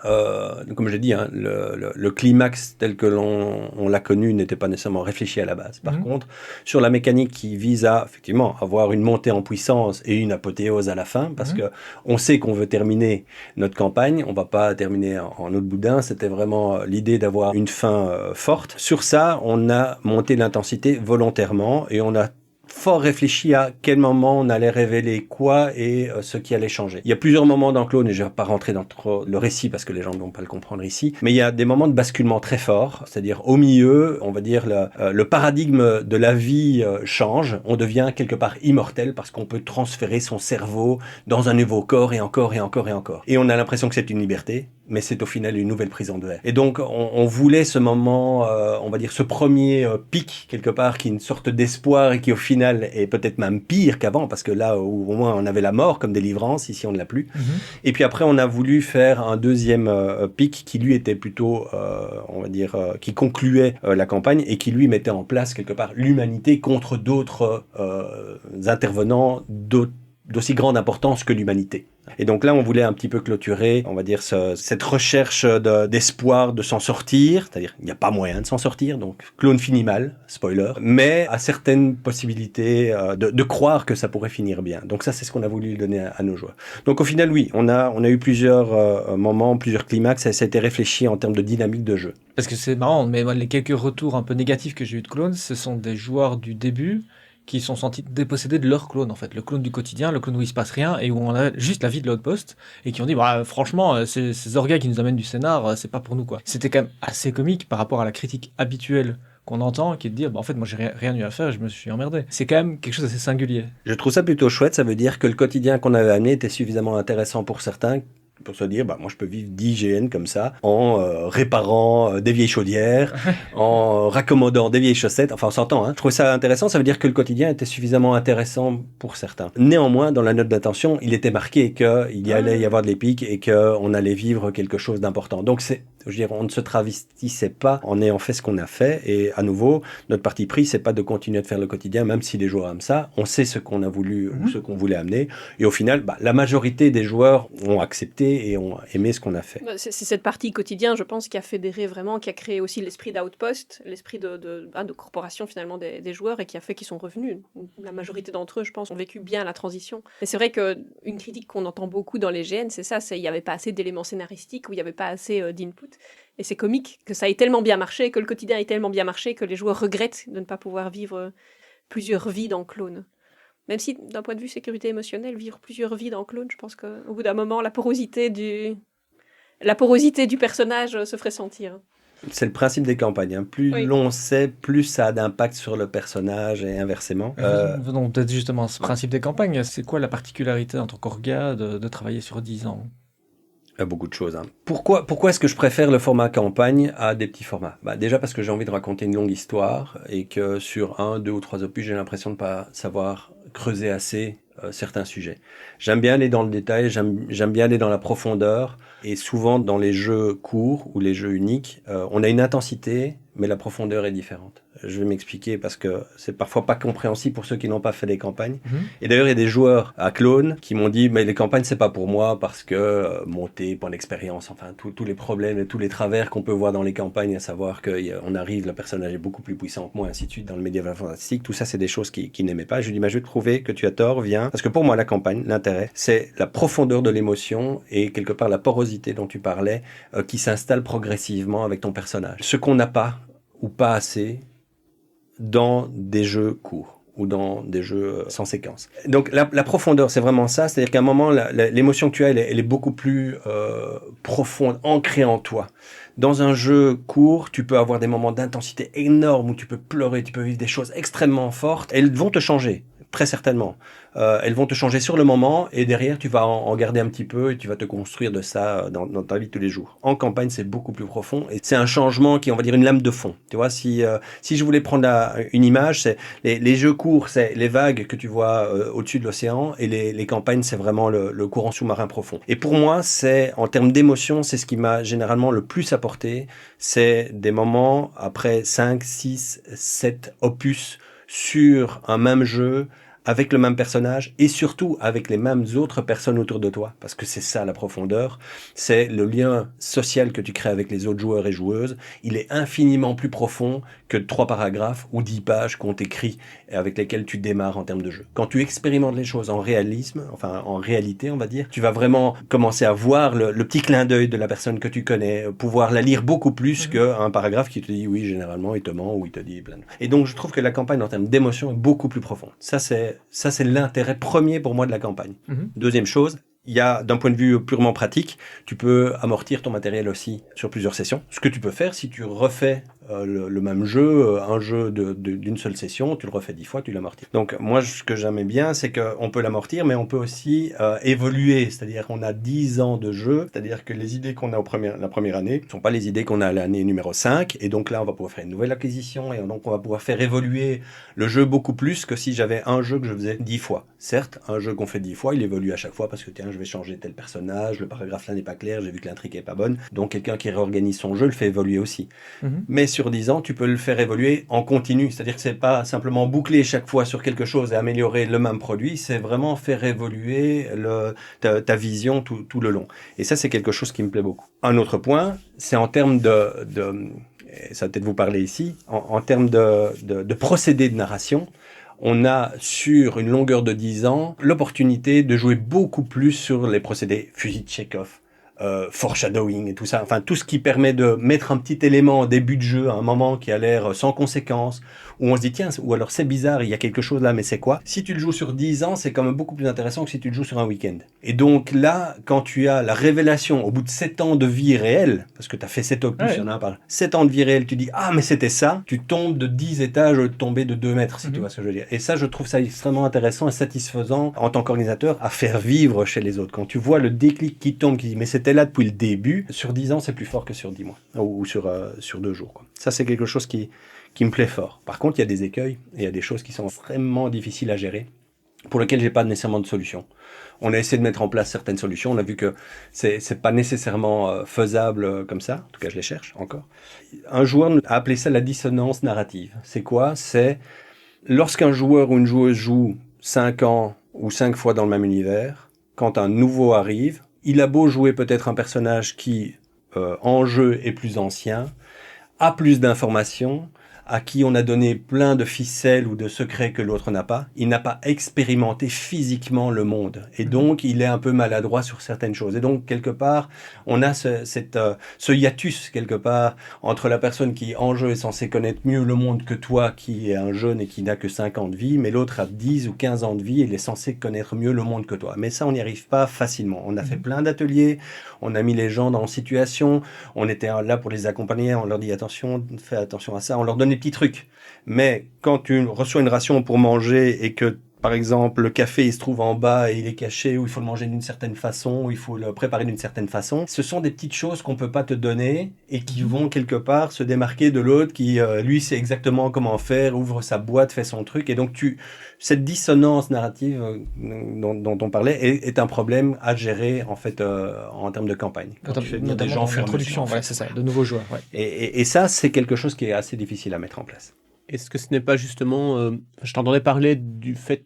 Comme j'ai dit, hein, le climax tel que on l'a connu n'était pas nécessairement réfléchi à la base. Par contre, sur la mécanique qui vise à effectivement avoir une montée en puissance et une apothéose à la fin, parce que on sait qu'on veut terminer notre campagne, on va pas terminer en autre boudin. C'était vraiment l'idée d'avoir une fin forte. Sur ça, on a monté l'intensité volontairement et on a fort réfléchi à quel moment on allait révéler quoi et ce qui allait changer. Il y a plusieurs moments dans Clone, et je ne vais pas rentrer dans trop le récit parce que les gens ne vont pas le comprendre ici, mais il y a des moments de basculement très forts, c'est-à-dire au milieu, on va dire le paradigme de la vie change, on devient quelque part immortel parce qu'on peut transférer son cerveau dans un nouveau corps et encore et encore et encore. Et on a l'impression que c'est une liberté, mais c'est au final une nouvelle prison de verre. Et donc on voulait ce moment, on va dire ce premier pic quelque part qui est une sorte d'espoir et qui au final est peut-être même pire qu'avant, parce que là, au moins, on avait la mort comme délivrance, ici, on ne l'a plus. Et puis après, on a voulu faire un deuxième pic qui, lui, était plutôt, on va dire, qui concluait la campagne et qui, lui, mettait en place, quelque part, l'humanité contre d'autres intervenants d'aussi grande importance que l'humanité. Et donc là, on voulait un petit peu clôturer, on va dire, cette recherche d'espoir de s'en sortir, c'est-à-dire il n'y a pas moyen de s'en sortir, donc Clone finit mal, spoiler, mais à certaines possibilités de croire que ça pourrait finir bien. Donc ça, c'est ce qu'on a voulu donner à nos joueurs. Donc au final, oui, on a eu plusieurs moments, plusieurs climax, et ça a été réfléchi en termes de dynamique de jeu. Parce que c'est marrant, mais moi, les quelques retours un peu négatifs que j'ai eu de Clone, ce sont des joueurs du début qui sont sentis dépossédés de leur clone, en fait. Le clone du quotidien, le clone où il se passe rien et où on a juste la vie de l'outpost et qui ont dit, bah, franchement, ces orgas qui nous amènent du scénar, c'est pas pour nous, quoi. C'était quand même assez comique par rapport à la critique habituelle qu'on entend, qui est de dire, bah, en fait, moi, j'ai rien eu à faire, je me suis emmerdé. C'est quand même quelque chose d'assez singulier. Je trouve ça plutôt chouette, ça veut dire que le quotidien qu'on avait amené était suffisamment intéressant pour certains, pour se dire, bah, moi je peux vivre 10 GN comme ça, en réparant des vieilles chaudières, en raccommodant des vieilles chaussettes, enfin on s'entend, hein. Je trouve ça intéressant, ça veut dire que le quotidien était suffisamment intéressant pour certains. Néanmoins, dans la note d'intention, il était marqué qu'il y allait y avoir de l'épique et qu'on allait vivre quelque chose d'important. Donc je veux dire, on ne se travestissait pas en ayant fait ce qu'on a fait, et à nouveau, notre parti pris, c'est pas de continuer de faire le quotidien, même si les joueurs aiment ça, on sait ce qu'on a voulu, ou ce qu'on voulait amener, et au final, bah, la majorité des joueurs ont accepté et ont aimé ce qu'on a fait. C'est cette partie quotidien, je pense, qui a fédéré vraiment, qui a créé aussi l'esprit d'outpost, l'esprit de corporation finalement des joueurs, et qui a fait qu'ils sont revenus. La majorité d'entre eux, je pense, ont vécu bien la transition. Mais c'est vrai qu'une critique qu'on entend beaucoup dans les GN, c'est ça, il n'y avait pas assez d'éléments scénaristiques, ou il n'y avait pas assez d'input. Et c'est comique que ça ait tellement bien marché, que le quotidien ait tellement bien marché, que les joueurs regrettent de ne pas pouvoir vivre plusieurs vies dans Clone. Même si, d'un point de vue sécurité émotionnelle, vivre plusieurs vies dans Clone, je pense qu'au bout d'un moment, la porosité du personnage se ferait sentir. C'est le principe des campagnes. Hein. Plus l'on sait, plus ça a d'impact sur le personnage et inversement. Venons peut-être justement à ce principe des campagnes. C'est quoi la particularité en tant qu'orga de travailler sur 10 ans ? Beaucoup de choses. Hein. Pourquoi est-ce que je préfère le format campagne à des petits formats ? Bah, déjà parce que j'ai envie de raconter une longue histoire et que sur 1, 2 ou 3 opus, j'ai l'impression de ne pas savoir creuser assez certains sujets. J'aime bien aller dans le détail, j'aime bien aller dans la profondeur, et souvent dans les jeux courts ou les jeux uniques, on a une intensité, mais la profondeur est différente. Je vais m'expliquer parce que c'est parfois pas compréhensible pour ceux qui n'ont pas fait les campagnes. Et d'ailleurs, il y a des joueurs à Clone qui m'ont dit, mais les campagnes, c'est pas pour moi parce que monter, point d'expérience, enfin, tous les problèmes et tous les travers qu'on peut voir dans les campagnes, à savoir qu'on arrive, le personnage est beaucoup plus puissant que moi, ainsi de suite, dans le médiéval fantastique, tout ça, c'est des choses qui n'aimaient pas. Je lui dis, je vais te prouver que tu as tort, viens. Parce que pour moi, la campagne, l'intérêt, c'est la profondeur de l'émotion et quelque part la porosité dont tu parlais, qui s'installe progressivement avec ton personnage. Ce qu'on n'a pas, ou pas assez, dans des jeux courts ou dans des jeux sans séquence. Donc la profondeur, c'est vraiment ça, c'est-à-dire qu'à un moment, l'émotion que tu as, elle est beaucoup plus profonde, ancrée en toi. Dans un jeu court, tu peux avoir des moments d'intensité énormes où tu peux pleurer, tu peux vivre des choses extrêmement fortes, elles vont te changer. Très certainement. Elles vont te changer sur le moment et derrière, tu vas en garder un petit peu et tu vas te construire de ça dans ta vie de tous les jours. En campagne, c'est beaucoup plus profond et c'est un changement qui est, on va dire, une lame de fond. Tu vois, si je voulais prendre une image, c'est les jeux courts, c'est les vagues que tu vois au-dessus de l'océan et les campagnes, c'est vraiment le courant sous-marin profond. Et pour moi, c'est, en termes d'émotion, c'est ce qui m'a généralement le plus apporté. C'est des moments après 5, 6, 7 opus sur un même jeu, avec le même personnage et surtout avec les mêmes autres personnes autour de toi, parce que c'est ça la profondeur, c'est le lien social que tu crées avec les autres joueurs et joueuses. Il est infiniment plus profond que 3 paragraphes ou 10 pages qu'on t'écrit et avec lesquels tu démarres en termes de jeu. Quand tu expérimentes les choses en réalisme, enfin en réalité on va dire, tu vas vraiment commencer à voir le petit clin d'œil de la personne que tu connais, pouvoir la lire beaucoup plus qu'un paragraphe qui te dit oui généralement il te ment ou il te dit plein de... Et donc je trouve que la campagne en termes d'émotion est beaucoup plus profonde. Ça c'est l'intérêt premier pour moi de la campagne. Deuxième chose, il y a, d'un point de vue purement pratique, tu peux amortir ton matériel aussi sur plusieurs sessions. Ce que tu peux faire si tu refais le même jeu, un jeu d'une seule session, tu le refais 10 fois, tu l'amortis. Donc moi, ce que j'aimais bien, c'est qu'on peut l'amortir, mais on peut aussi évoluer. C'est-à-dire qu'on a 10 ans de jeu, c'est-à-dire que les idées qu'on a la première année ne sont pas les idées qu'on a à l'année numéro 5. Et donc là, on va pouvoir faire une nouvelle acquisition et donc on va pouvoir faire évoluer le jeu beaucoup plus que si j'avais un jeu que je faisais 10 fois. Certes, un jeu qu'on fait 10 fois, il évolue à chaque fois parce que tiens, je vais changer tel personnage, le paragraphe là n'est pas clair, j'ai vu que l'intrigue est pas bonne. Donc quelqu'un qui réorganise son jeu le fait évoluer aussi. Mais sur 10 ans, tu peux le faire évoluer en continu. C'est-à-dire que c'est pas simplement boucler chaque fois sur quelque chose et améliorer le même produit, c'est vraiment faire évoluer ta vision tout le long. Et ça, c'est quelque chose qui me plaît beaucoup. Un autre point, c'est en termes ça va peut-être vous parler ici, en termes de procédé de narration. On a, sur une longueur de 10 ans, l'opportunité de jouer beaucoup plus sur les procédés fusil de Chekhov, foreshadowing et tout ça. Enfin, tout ce qui permet de mettre un petit élément en début de jeu, à un moment qui a l'air sans conséquence, où on se dit, tiens, ou alors c'est bizarre, il y a quelque chose là, mais c'est quoi? Si tu le joues sur 10 ans, c'est quand même beaucoup plus intéressant que si tu le joues sur un week-end. Et donc là, quand tu as la révélation au bout de 7 ans de vie réelle, parce que tu as fait 7 opus, il y en a un par 7 ans de vie réelle, tu dis, ah, mais c'était ça, tu tombes de 10 étages, tomber de 2 mètres, si tu vois ce que je veux dire. Et ça, je trouve ça extrêmement intéressant et satisfaisant en tant qu'organisateur à faire vivre chez les autres. Quand tu vois le déclic qui tombe, qui dit, mais c'était là depuis le début, sur 10 ans, c'est plus fort que sur 10 mois, ou sur 2 jours, quoi. Ça, c'est quelque chose qui me plaît fort. Par contre, il y a des écueils et il y a des choses qui sont vraiment difficiles à gérer, pour lesquelles j'ai pas nécessairement de solution. On a essayé de mettre en place certaines solutions, on a vu que c'est pas nécessairement faisable comme ça, en tout cas je les cherche encore. Un joueur a appelé ça la dissonance narrative. C'est quoi? C'est lorsqu'un joueur ou une joueuse joue 5 ans ou 5 fois dans le même univers, quand un nouveau arrive, il a beau jouer peut-être un personnage qui, en jeu, est plus ancien, a plus d'informations, à qui on a donné plein de ficelles ou de secrets que l'autre n'a pas, il n'a pas expérimenté physiquement le monde. Et donc, il est un peu maladroit sur certaines choses. Et donc, quelque part, on a ce hiatus, quelque part, entre la personne qui, en jeu, est censée connaître mieux le monde que toi, qui est un jeune et qui n'a que 5 ans de vie, mais l'autre a 10 ou 15 ans de vie et il est censé connaître mieux le monde que toi. Mais ça, on n'y arrive pas facilement. On a fait plein d'ateliers, on a mis les gens dans situation, on était là pour les accompagner, on leur dit attention, fais attention à ça, on leur donne des petits trucs. Mais quand tu reçois une ration pour manger et que, par exemple, le café il se trouve en bas et il est caché, ou il faut le manger d'une certaine façon, ou il faut le préparer d'une certaine façon, ce sont des petites choses qu'on peut pas te donner et qui vont quelque part se démarquer de l'autre qui, lui, sait exactement comment faire, ouvre sa boîte, fait son truc. Et donc, cette dissonance narrative dont on parlait est un problème à gérer, en fait, en termes de campagne. Quand tu fais venir des gens en introduction, ouais, c'est ça, de nouveaux joueurs. Ouais. Et ça, c'est quelque chose qui est assez difficile à mettre en place. Est-ce que ce n'est pas justement... je t'entendais parler du fait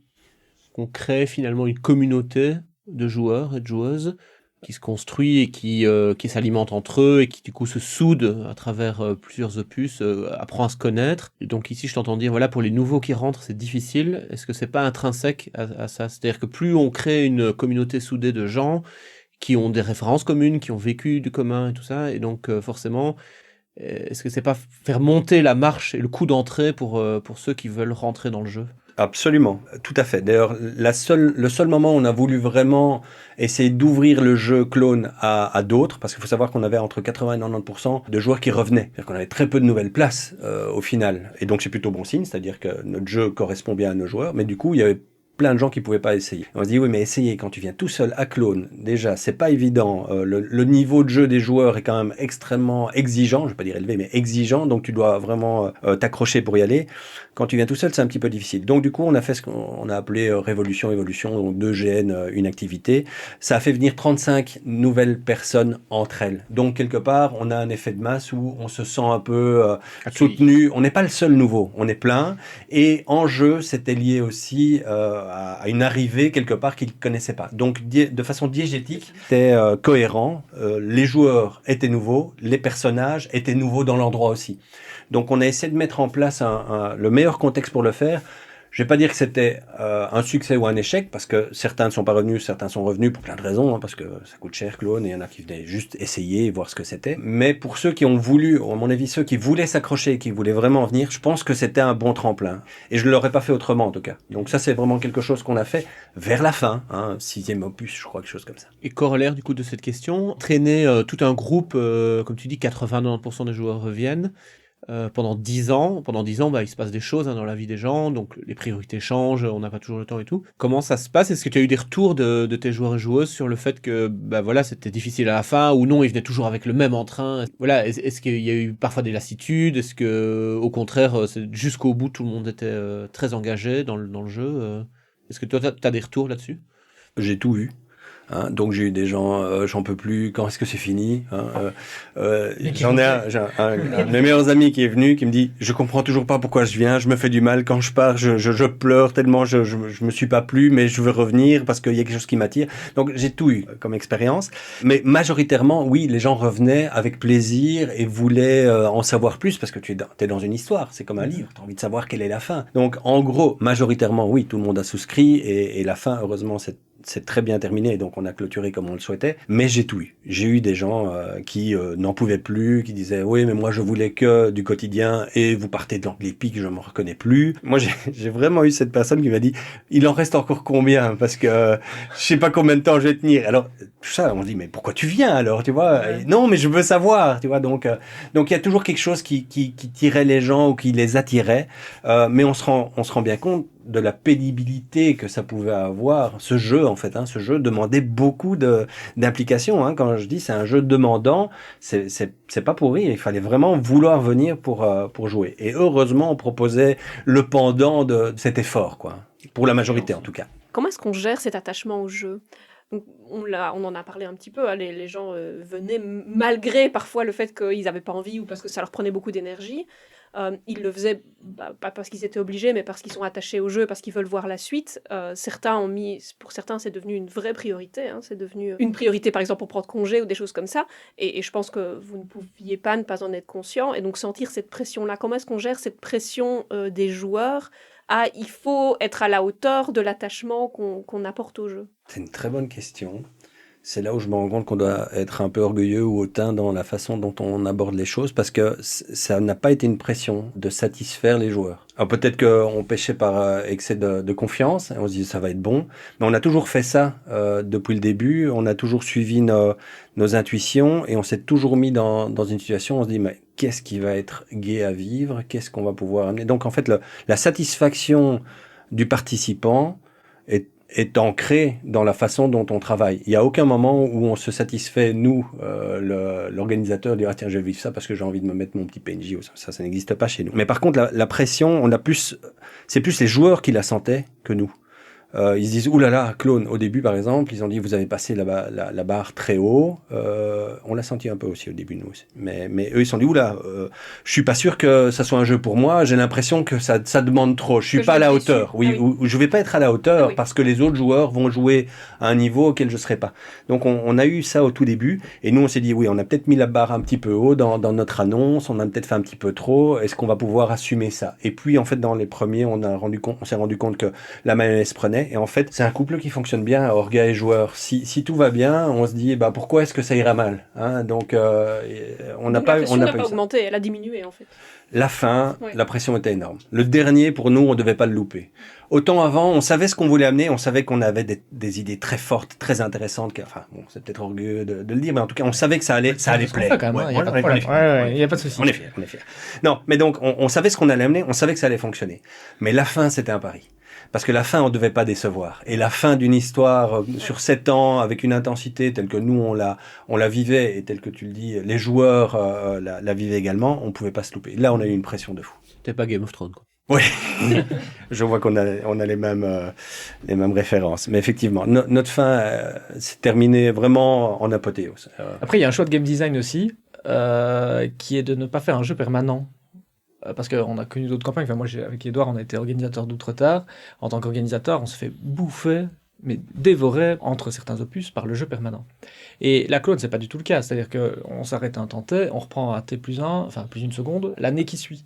qu'on crée finalement une communauté de joueurs et de joueuses qui se construit et qui s'alimente entre eux et qui du coup se soude à travers plusieurs opus, apprend à se connaître. Et donc ici, je t'entends dire, voilà, pour les nouveaux qui rentrent, c'est difficile. Est-ce que c'est pas intrinsèque à ça? C'est-à-dire que plus on crée une communauté soudée de gens qui ont des références communes, qui ont vécu du commun et tout ça, et donc forcément... Est-ce que c'est pas faire monter la marche et le coup d'entrée pour ceux qui veulent rentrer dans le jeu? Absolument, tout à fait. D'ailleurs, le seul moment où on a voulu vraiment essayer d'ouvrir le jeu clone à d'autres, parce qu'il faut savoir qu'on avait entre 80 et 90% de joueurs qui revenaient. C'est-à-dire qu'on avait très peu de nouvelles places au final. Et donc c'est plutôt bon signe, c'est-à-dire que notre jeu correspond bien à nos joueurs, mais du coup il y avait plein de gens qui pouvaient pas essayer. On se dit oui, mais essayer quand tu viens tout seul à clone, déjà c'est pas évident. Le niveau de jeu des joueurs est quand même extrêmement exigeant, je vais pas dire élevé, mais exigeant, donc tu dois vraiment t'accrocher pour y aller. Quand tu viens tout seul, c'est un petit peu difficile. Donc du coup, on a fait ce qu'on a appelé Révolution, Évolution, donc 2 GN, une activité. Ça a fait venir 35 nouvelles personnes entre elles. Donc quelque part, on a un effet de masse où on se sent un peu soutenu. On n'est pas le seul nouveau, on est plein. Et en jeu, c'était lié aussi à une arrivée quelque part qu'ils ne connaissaient pas. Donc, de façon diégétique, c'était cohérent. Les joueurs étaient nouveaux, les personnages étaient nouveaux dans l'endroit aussi. Donc, on a essayé de mettre en place le meilleur contexte pour le faire. Je vais pas dire que c'était un succès ou un échec, parce que certains ne sont pas revenus, certains sont revenus pour plein de raisons, parce que ça coûte cher, Clone, et il y en a qui venaient juste essayer et voir ce que c'était. Mais pour ceux qui ont voulu, à mon avis, ceux qui voulaient s'accrocher, qui voulaient vraiment venir, je pense que c'était un bon tremplin. Et je ne l'aurais pas fait autrement, en tout cas. Donc ça, c'est vraiment quelque chose qu'on a fait vers la fin, 6e opus, je crois, quelque chose comme ça. Et corollaire, du coup, de cette question, traîner tout un groupe, comme tu dis, 80-90% des joueurs reviennent, pendant 10 ans. Pendant 10 ans, il se passe des choses dans la vie des gens, donc les priorités changent, on n'a pas toujours le temps et tout. Comment ça se passe? Est-ce que tu as eu des retours de tes joueurs et joueuses sur le fait que c'était difficile à la fin, ou non, ils venaient toujours avec le même entrain? Voilà, est-ce qu'il y a eu parfois des lassitudes? Est-ce que, au contraire, jusqu'au bout, tout le monde était très engagé dans le jeu? Est-ce que toi, tu as des retours là-dessus? J'ai tout vu. Donc j'ai eu des gens, j'en peux plus, quand est-ce que c'est fini? J'en ai un de mes meilleurs amis qui est venu, qui me dit, je comprends toujours pas pourquoi je viens, je me fais du mal quand je pars, je pleure tellement, je me suis pas plu, mais je veux revenir parce qu'il y a quelque chose qui m'attire. Donc j'ai tout eu comme expérience, mais majoritairement, oui, les gens revenaient avec plaisir et voulaient en savoir plus, parce que tu es dans une histoire, c'est comme un livre, tu as envie de savoir quelle est la fin. Donc en gros, majoritairement, oui, tout le monde a souscrit, et la fin, heureusement, c'est très bien terminé, donc on a clôturé comme on le souhaitait, mais j'ai tout eu. J'ai eu des gens qui n'en pouvaient plus, qui disaient « Oui, mais moi je voulais que du quotidien et vous partez dans les pics, je ne me reconnais plus. » Moi j'ai vraiment eu cette personne qui m'a dit « Il en reste encore combien? Parce que je sais pas combien de temps je vais tenir. » Alors tout ça, on dit « Mais pourquoi tu viens alors? » Tu vois, ouais. Non, mais je veux savoir. Tu vois, donc il y a toujours quelque chose qui tirait les gens ou qui les attirait, mais on se rend bien compte de la pénibilité que ça pouvait avoir, ce jeu en fait. Ce jeu demandait beaucoup d'implication. Quand je dis c'est un jeu demandant, c'est pas pour rire. Il fallait vraiment vouloir venir pour jouer. Et heureusement, on proposait le pendant de cet effort, quoi. Pour la majorité en tout cas. Comment est-ce qu'on gère cet attachement au jeu? Donc, on en a parlé un petit peu, les gens venaient malgré parfois le fait qu'ils n'avaient pas envie ou parce que ça leur prenait beaucoup d'énergie. Ils le faisaient pas parce qu'ils étaient obligés, mais parce qu'ils sont attachés au jeu, parce qu'ils veulent voir la suite. Pour certains, c'est devenu une vraie priorité. C'est devenu une priorité, par exemple, pour prendre congé ou des choses comme ça. Et je pense que vous ne pouviez pas ne pas en être conscient. Et donc, sentir cette pression-là. Comment est-ce qu'on gère cette pression des joueurs? Il faut être à la hauteur de l'attachement qu'on apporte au jeu. C'est une très bonne question. C'est là où je me rends compte qu'on doit être un peu orgueilleux ou hautain dans la façon dont on aborde les choses, parce que ça n'a pas été une pression de satisfaire les joueurs. Alors peut-être qu'on pêchait par excès de confiance, et on se dit ça va être bon, mais on a toujours fait ça depuis le début, on a toujours suivi nos intuitions, et on s'est toujours mis dans une situation où on se dit mais qu'est-ce qui va être gai à vivre, qu'est-ce qu'on va pouvoir amener. Donc en fait la satisfaction du participant est ancré dans la façon dont on travaille. Il n'y a aucun moment où on se satisfait, nous, l'organisateur, dire « Ah tiens, je vais vivre ça parce que j'ai envie de me mettre mon petit PNJ. » Ça n'existe pas chez nous. Mais par contre, la pression, c'est plus les joueurs qui la sentaient que nous. Ils se disent « Ouh là là, Clone !» Au début, par exemple, ils ont dit « Vous avez passé la barre très haut. » On l'a senti un peu aussi au début, nous aussi. Mais eux, ils se sont dit « Ouh là, je suis pas sûr que ça soit un jeu pour moi. J'ai l'impression que ça demande trop. Je suis pas à la hauteur. » Oui, ou je vais pas être à la hauteur parce que les autres joueurs vont jouer à un niveau auquel je serai pas. Donc, on a eu ça au tout début. Et nous, on s'est dit « Oui, on a peut-être mis la barre un petit peu haut dans notre annonce. On a peut-être fait un petit peu trop. Est-ce qu'on va pouvoir assumer ça ?» Et puis, en fait, dans les premiers, on s'est rendu compte que la mayonnaise prenait. Et en fait, c'est un couple qui fonctionne bien, orga et joueur. Si tout va bien, on se dit, pourquoi est-ce que ça ira mal? Donc, on n'a pas augmenté, elle a diminué en fait. La fin, la pression était énorme. Le dernier, pour nous, on devait pas le louper. Autant avant, on savait ce qu'on voulait amener, on savait qu'on avait des idées très fortes, très intéressantes. C'est peut-être orgueilleux de le dire, mais en tout cas, on savait que ça allait plaire. Il n'y a pas de problème. Il n'y a pas de souci. On est fiers. Non, mais donc, on savait ce qu'on allait amener, on savait que ça allait fonctionner. Mais la fin, c'était un pari. Parce que la fin, on ne devait pas décevoir. Et la fin d'une histoire sur 7 ans, avec une intensité telle que nous, on la vivait, et telle que tu le dis, les joueurs la vivaient également, on ne pouvait pas se louper. Là, on a eu une pression de fou. C'était pas Game of Thrones, quoi. Oui, je vois qu'on a les mêmes références. Mais effectivement, notre fin s'est terminée vraiment en apothéose. Après, il y a un choix de game design aussi, qui est de ne pas faire un jeu permanent. parce qu'on a connu d'autres campagnes. Enfin, moi, avec Édouard, on a été organisateur d'Outretard. En tant qu'organisateur, on se fait bouffer, mais dévorer entre certains opus par le jeu permanent. Et la clone, c'est pas du tout le cas. C'est-à-dire qu'on s'arrête à un temps T, on reprend à T+1, enfin plus une seconde, l'année qui suit.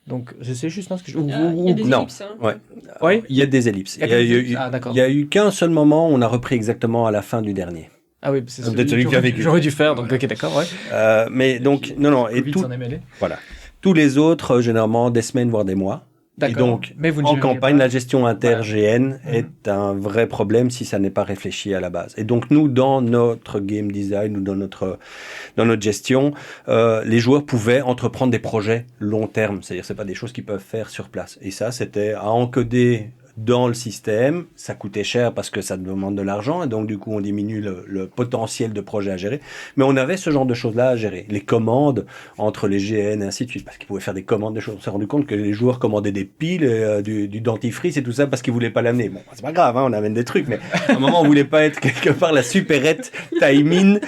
Donc, j'essaie juste, ce que il y a des ellipses. Hein. Ouais. Oui. Il y a des ellipses. D'accord. Il y a eu qu'un seul moment où on a repris exactement à la fin du dernier. Ah oui, c'est celui que j'aurais dû faire, donc ok, d'accord, ouais. Mais donc, non, et tout, voilà. Tous les autres, généralement, des semaines, voire des mois. D'accord. Et donc, mais vous en campagne, la gestion inter-GN Voilà. est un vrai problème si ça n'est pas réfléchi à la base. Et donc, nous, dans notre game design ou dans notre gestion, les joueurs pouvaient entreprendre des projets long terme. C'est-à-dire, c'est pas des choses qu'ils peuvent faire sur place. Et ça, c'était à encoder dans le système, ça coûtait cher parce que ça demande de l'argent et donc du coup on diminue le potentiel de projet à gérer, mais on avait ce genre de choses-là à gérer, les commandes entre les GN et ainsi de suite, parce qu'ils pouvaient faire des commandes de choses. On s'est rendu compte que les joueurs commandaient des piles, du dentifrice et tout ça parce qu'ils voulaient pas l'amener. Bon, c'est pas grave, on amène des trucs, mais à un moment on voulait pas être quelque part la supérette timing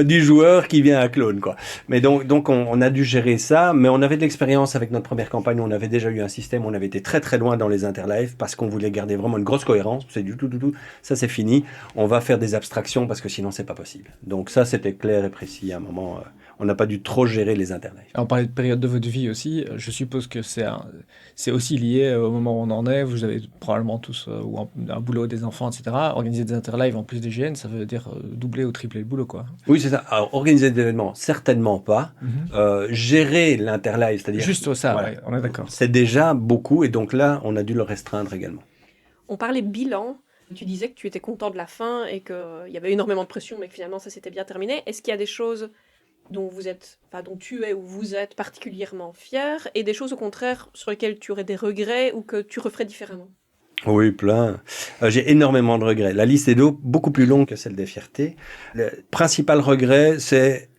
du joueur qui vient à clone, quoi. Mais donc on a dû gérer ça, mais on avait de l'expérience avec notre première campagne, on avait déjà eu un système, on avait été très très loin dans les interlives parce qu'on voulait garder vraiment une grosse cohérence. C'est du tout, ça c'est fini. On va faire des abstractions parce que sinon c'est pas possible. Donc ça c'était clair et précis. À un moment, on n'a pas dû trop gérer les interlives. On parlait de période de votre vie aussi. Je suppose que c'est aussi lié au moment où on en est. Vous avez probablement tous un boulot, des enfants, etc. Organiser des interlives en plus des GN, ça veut dire doubler ou tripler le boulot, quoi. Oui, c'est ça. Alors, organiser des événements, certainement pas. Gérer l'interlive, c'est-à-dire... Juste ça, voilà, ouais, on est d'accord. C'est déjà beaucoup et donc là, on a dû le restreindre également. On parlait bilan. Tu disais que tu étais content de la fin et qu'il y avait énormément de pression, mais que finalement ça s'était bien terminé. Est-ce qu'il y a des choses dont tu es ou vous êtes particulièrement fier et des choses au contraire sur lesquelles tu aurais des regrets ou que tu referais différemment? Oui, plein. J'ai énormément de regrets. La liste est beaucoup plus longue que celle des fiertés. Le principal regret, c'est...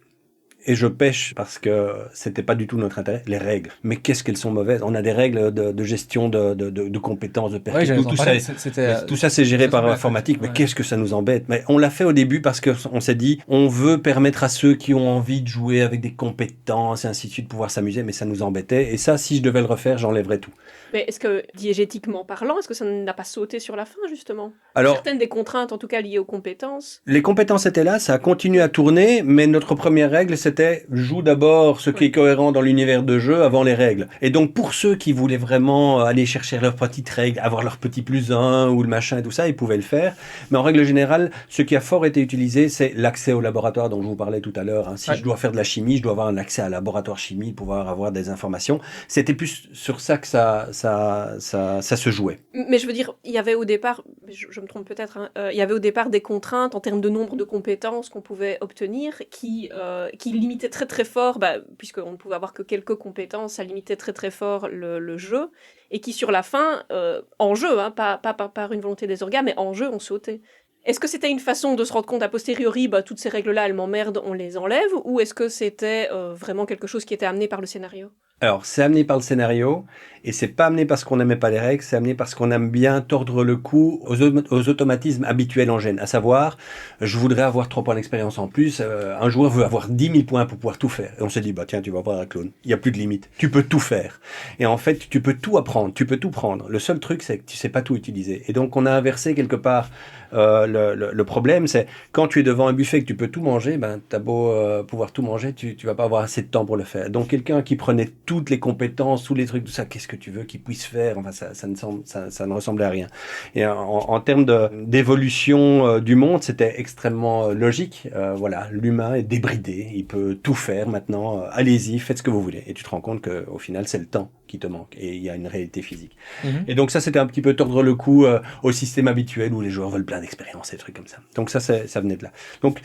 Et je pêche parce que c'était pas du tout notre intérêt, les règles. Mais qu'est-ce qu'elles sont mauvaises. On a des règles de gestion de compétences, de pertes. Tout ça, c'est géré par l'informatique. Mais qu'est-ce que ça nous embête. Mais on l'a fait au début parce qu'on s'est dit, on veut permettre à ceux qui ont envie de jouer avec des compétences et ainsi de suite, de pouvoir s'amuser. Mais ça nous embêtait. Et ça, si je devais le refaire, j'enlèverais tout. Mais est-ce que, diégétiquement parlant, est-ce que ça n'a pas sauté sur la fin, justement? Alors, certaines des contraintes, en tout cas liées aux compétences. Les compétences étaient là, ça a continué à tourner, mais notre première règle, c'était joue d'abord ce qui est cohérent dans l'univers de jeu avant les règles. Et donc, pour ceux qui voulaient vraiment aller chercher leurs petites règles, avoir leur petit +1 ou le machin et tout ça, ils pouvaient le faire. Mais en règle générale, ce qui a fort été utilisé, c'est l'accès au laboratoire dont je vous parlais tout à l'heure. Si je dois faire de la chimie, je dois avoir un accès à un laboratoire chimie, pouvoir avoir des informations. C'était plus sur ça que ça se jouait. Mais je veux dire, il y avait au départ, je me trompe peut-être, il y avait au départ des contraintes en termes de nombre de compétences qu'on pouvait obtenir qui limitaient très très fort, puisqu'on ne pouvait avoir que quelques compétences, ça limitait très très fort le jeu, et qui sur la fin, en jeu, pas par une volonté des orgas, mais en jeu, on sautait. Est-ce que c'était une façon de se rendre compte a posteriori, toutes ces règles-là, elles m'emmerdent, on les enlève, ou est-ce que c'était vraiment quelque chose qui était amené par le scénario ? Alors, c'est amené par le scénario, et c'est pas amené parce qu'on n'aimait pas les règles, c'est amené parce qu'on aime bien tordre le cou aux automatismes habituels en GN. À savoir, je voudrais avoir 3 points d'expérience en plus, un joueur veut avoir 10 000 points pour pouvoir tout faire. Et on se dit, tiens, tu vas voir un clone, il n'y a plus de limite, tu peux tout faire. Et en fait, tu peux tout apprendre, tu peux tout prendre. Le seul truc, c'est que tu sais pas tout utiliser. Et donc, on a inversé quelque part le problème, c'est quand tu es devant un buffet que tu peux tout manger, t'as beau pouvoir tout manger, tu vas pas avoir assez de temps pour le faire. Donc, quelqu'un qui prenait toutes les compétences, tous les trucs, tout ça, qu'est-ce que tu veux qu'il puisse faire? Enfin, ça ne ressemblait à rien. Et en termes d'évolution du monde, c'était extrêmement logique. Voilà, l'humain est débridé, il peut tout faire maintenant. Allez-y, faites ce que vous voulez. Et tu te rends compte qu'au final, c'est le temps qui te manque. Et il y a une réalité physique. Et donc ça, c'était un petit peu tordre le cou au système habituel où les joueurs veulent plein d'expérience et des trucs comme ça. Donc ça venait de là. Donc,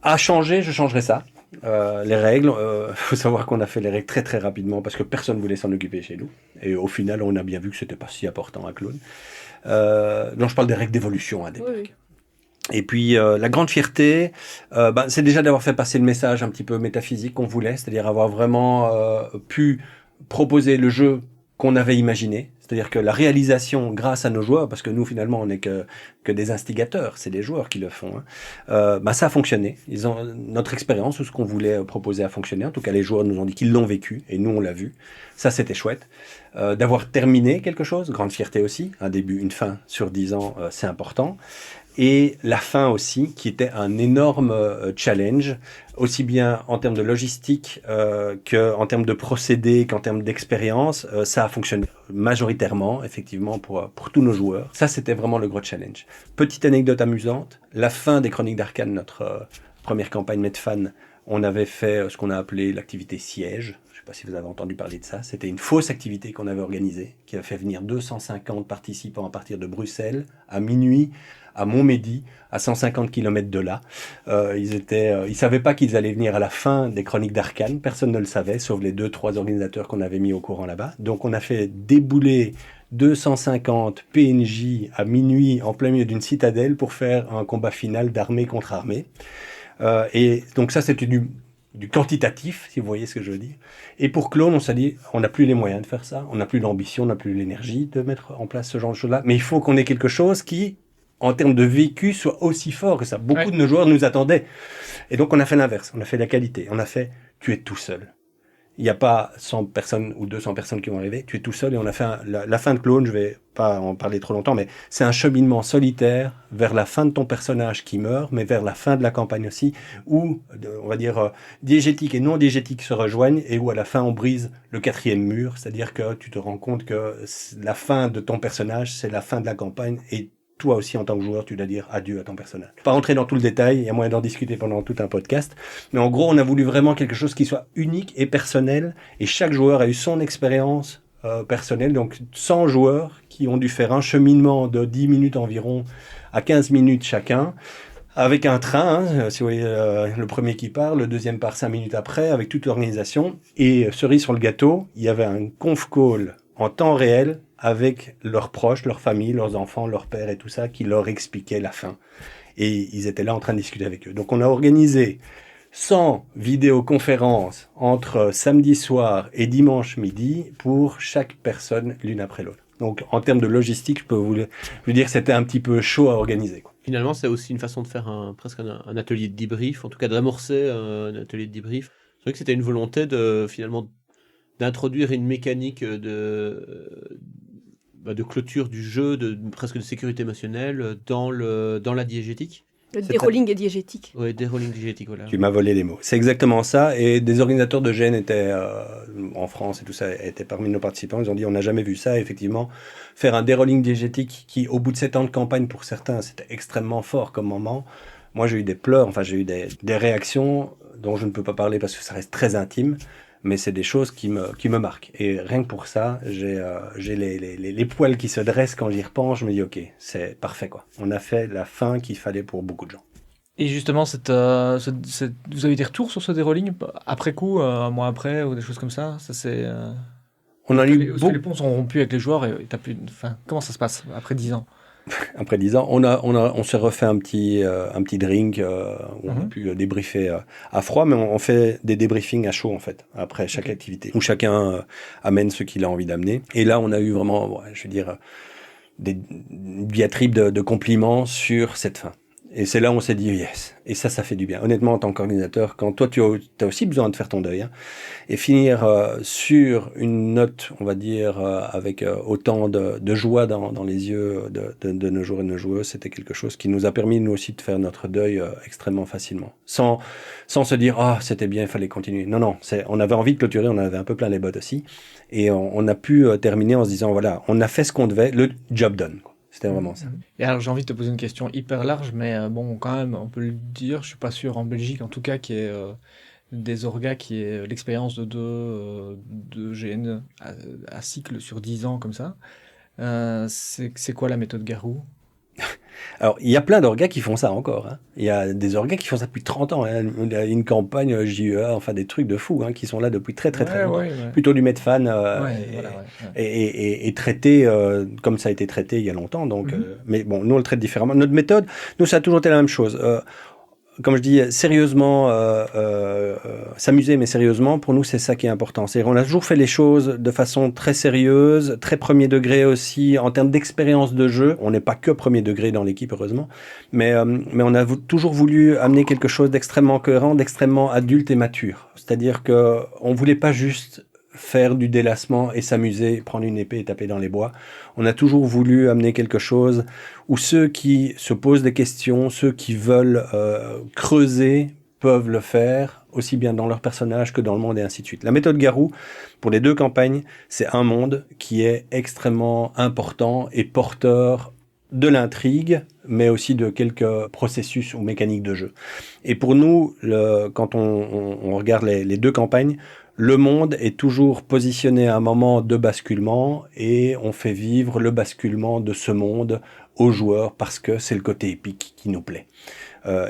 à changer, je changerais ça. Les règles, faut savoir qu'on a fait les règles très très rapidement parce que personne voulait s'en occuper chez nous. Et au final, on a bien vu que c'était pas si important à clone. Donc je parle des règles d'évolution à l'époque. Oui. Et puis la grande fierté, c'est déjà d'avoir fait passer le message un petit peu métaphysique qu'on voulait, c'est-à-dire avoir vraiment pu proposer le jeu qu'on avait imaginé, C'est-à-dire que la réalisation, grâce à nos joueurs, parce que nous, finalement, on n'est que des instigateurs, c'est des joueurs qui le font, ça a fonctionné. Notre expérience, ou ce qu'on voulait proposer a fonctionné. En tout cas, les joueurs nous ont dit qu'ils l'ont vécu, et nous, on l'a vu. Ça, c'était chouette. D'avoir terminé quelque chose, grande fierté aussi. Un début, une fin sur 10 ans, c'est important. Et la fin aussi, qui était un énorme challenge, aussi bien en termes de logistique qu'en termes de procédés, qu'en termes d'expérience. Ça a fonctionné majoritairement, effectivement, pour tous nos joueurs. Ça, c'était vraiment le gros challenge. Petite anecdote amusante, la fin des Chroniques d'Arcane, notre première campagne Medfan, on avait fait ce qu'on a appelé l'activité siège. Je ne sais pas si vous avez entendu parler de ça. C'était une fausse activité qu'on avait organisée, qui a fait venir 250 participants à partir de Bruxelles, à minuit, à Montmédy, à 150 km de là. Ils savaient pas qu'ils allaient venir à la fin des Chroniques d'Arcane. Personne ne le savait, sauf les 2-3 organisateurs qu'on avait mis au courant là-bas. Donc on a fait débouler 250 PNJ à minuit en plein milieu d'une citadelle pour faire un combat final d'armée contre armée. Et donc ça, c'était du quantitatif, si vous voyez ce que je veux dire. Et pour Clone, on s'est dit, on n'a plus les moyens de faire ça, on n'a plus l'ambition, on n'a plus l'énergie de mettre en place ce genre de choses-là, mais il faut qu'on ait quelque chose qui, en termes de vécu, soit aussi fort que ça. Beaucoup de nos joueurs nous attendaient. Et donc, on a fait l'inverse. On a fait la qualité. On a fait, tu es tout seul. Il n'y a pas 100 personnes ou 200 personnes qui vont arriver. Tu es tout seul et on a fait la fin de Clone. Je vais pas en parler trop longtemps, mais c'est un cheminement solitaire vers la fin de ton personnage qui meurt, mais vers la fin de la campagne aussi, où, on va dire, diégétique et non diégétique se rejoignent et où à la fin on brise le 4e mur. C'est-à-dire que tu te rends compte que la fin de ton personnage, c'est la fin de la campagne et toi aussi, en tant que joueur, tu dois dire adieu à ton personnage. Pas rentrer dans tout le détail, il y a moyen d'en discuter pendant tout un podcast. Mais en gros, on a voulu vraiment quelque chose qui soit unique et personnel. Et chaque joueur a eu son expérience personnelle. Donc, 100 joueurs qui ont dû faire un cheminement de 10 minutes environ à 15 minutes chacun. Avec un train, si vous voyez le premier qui part, le deuxième part 5 minutes après, avec toute l'organisation. Et cerise sur le gâteau, il y avait un conf call en temps réel avec leurs proches, leurs familles, leurs enfants, leurs pères et tout ça, qui leur expliquaient la fin. Et ils étaient là en train de discuter avec eux. Donc on a organisé 100 vidéoconférences entre samedi soir et dimanche midi pour chaque personne l'une après l'autre. Donc en termes de logistique, je peux vous dire que c'était un petit peu chaud à organiser, quoi. Finalement, c'est aussi une façon de faire presque un atelier de débrief, en tout cas d'amorcer un atelier de débrief. C'est vrai que c'était une volonté d'introduire une mécanique de clôture du jeu, presque de sécurité émotionnelle dans la diégétique. Le dérolling diégétique. Oui, dérolling diégétique, voilà. Tu m'as volé les mots. C'est exactement ça. Et des organisateurs de GN étaient en France et tout ça, étaient parmi nos participants. Ils ont dit, on n'a jamais vu ça. Effectivement, faire un dérolling diégétique qui, au bout de 7 ans de campagne, pour certains, c'était extrêmement fort comme moment. Moi, j'ai eu des pleurs, j'ai eu des réactions dont je ne peux pas parler parce que ça reste très intime. Mais c'est des choses qui me marquent. Et rien que pour ça, j'ai les poils qui se dressent quand j'y repense. Je me dis, ok, c'est parfait, quoi. On a fait la fin qu'il fallait pour beaucoup de gens. Et justement, vous avez des retours sur ce dérolling après coup, un mois après, ou des choses comme ça? Ça c'est. On a eu beaucoup. Les ponts sont rompus avec les joueurs et t'as plus. Enfin, comment ça se passe après 10 ans? Après 10 ans, on s'est refait un petit drink où on a pu débriefer à froid, mais on fait des débriefings à chaud en fait après chaque activité où chacun amène ce qu'il a envie d'amener. Et là, on a eu vraiment, je veux dire, des diatribes de compliments sur cette fin. Et c'est là où on s'est dit yes. Et ça fait du bien. Honnêtement, en tant qu'organisateur, quand toi, tu as aussi besoin de faire ton deuil, et finir sur une note, on va dire, avec autant de joie dans les yeux de nos joueurs et de nos joueuses, c'était quelque chose qui nous a permis, nous aussi, de faire notre deuil extrêmement facilement. Sans se dire, c'était bien, il fallait continuer. Non, on avait envie de clôturer, on avait un peu plein les bottes aussi. Et on a pu terminer en se disant, voilà, on a fait ce qu'on devait, le job done, quoi. C'était vraiment ça. Et alors j'ai envie de te poser une question hyper large, mais bon, quand même, on peut le dire, je suis pas sûr en Belgique en tout cas qu'il y ait des orgas qui aient l'expérience de GN à cycle sur 10 ans comme ça. C'est quoi la méthode Garou? Alors, il y a plein d'orgas qui font ça encore. Il y a des orgas qui font ça depuis 30 ans. Il y a une campagne JEA, des trucs de fous qui sont là depuis très longtemps. Ouais. Plutôt du Medfan et traité comme ça a été traité il y a longtemps. Donc, mais bon, nous on le traite différemment. Notre méthode, nous ça a toujours été la même chose. comme je dis, sérieusement, s'amuser, mais sérieusement, pour nous, c'est ça qui est important. C'est-à-dire, on a toujours fait les choses de façon très sérieuse, très premier degré aussi, en termes d'expérience de jeu. On n'est pas que premier degré dans l'équipe, heureusement, mais on a toujours voulu amener quelque chose d'extrêmement cohérent, d'extrêmement adulte et mature. C'est-à-dire qu'on voulait pas juste faire du délassement et s'amuser, prendre une épée et taper dans les bois. On a toujours voulu amener quelque chose où ceux qui se posent des questions, ceux qui veulent creuser, peuvent le faire, aussi bien dans leur personnage que dans le monde et ainsi de suite. La méthode Garou, pour les 2 campagnes, c'est un monde qui est extrêmement important et porteur de l'intrigue, mais aussi de quelques processus ou mécaniques de jeu. Et pour nous, quand on regarde les 2 campagnes, le monde est toujours positionné à un moment de basculement et on fait vivre le basculement de ce monde aux joueurs parce que c'est le côté épique qui nous plaît.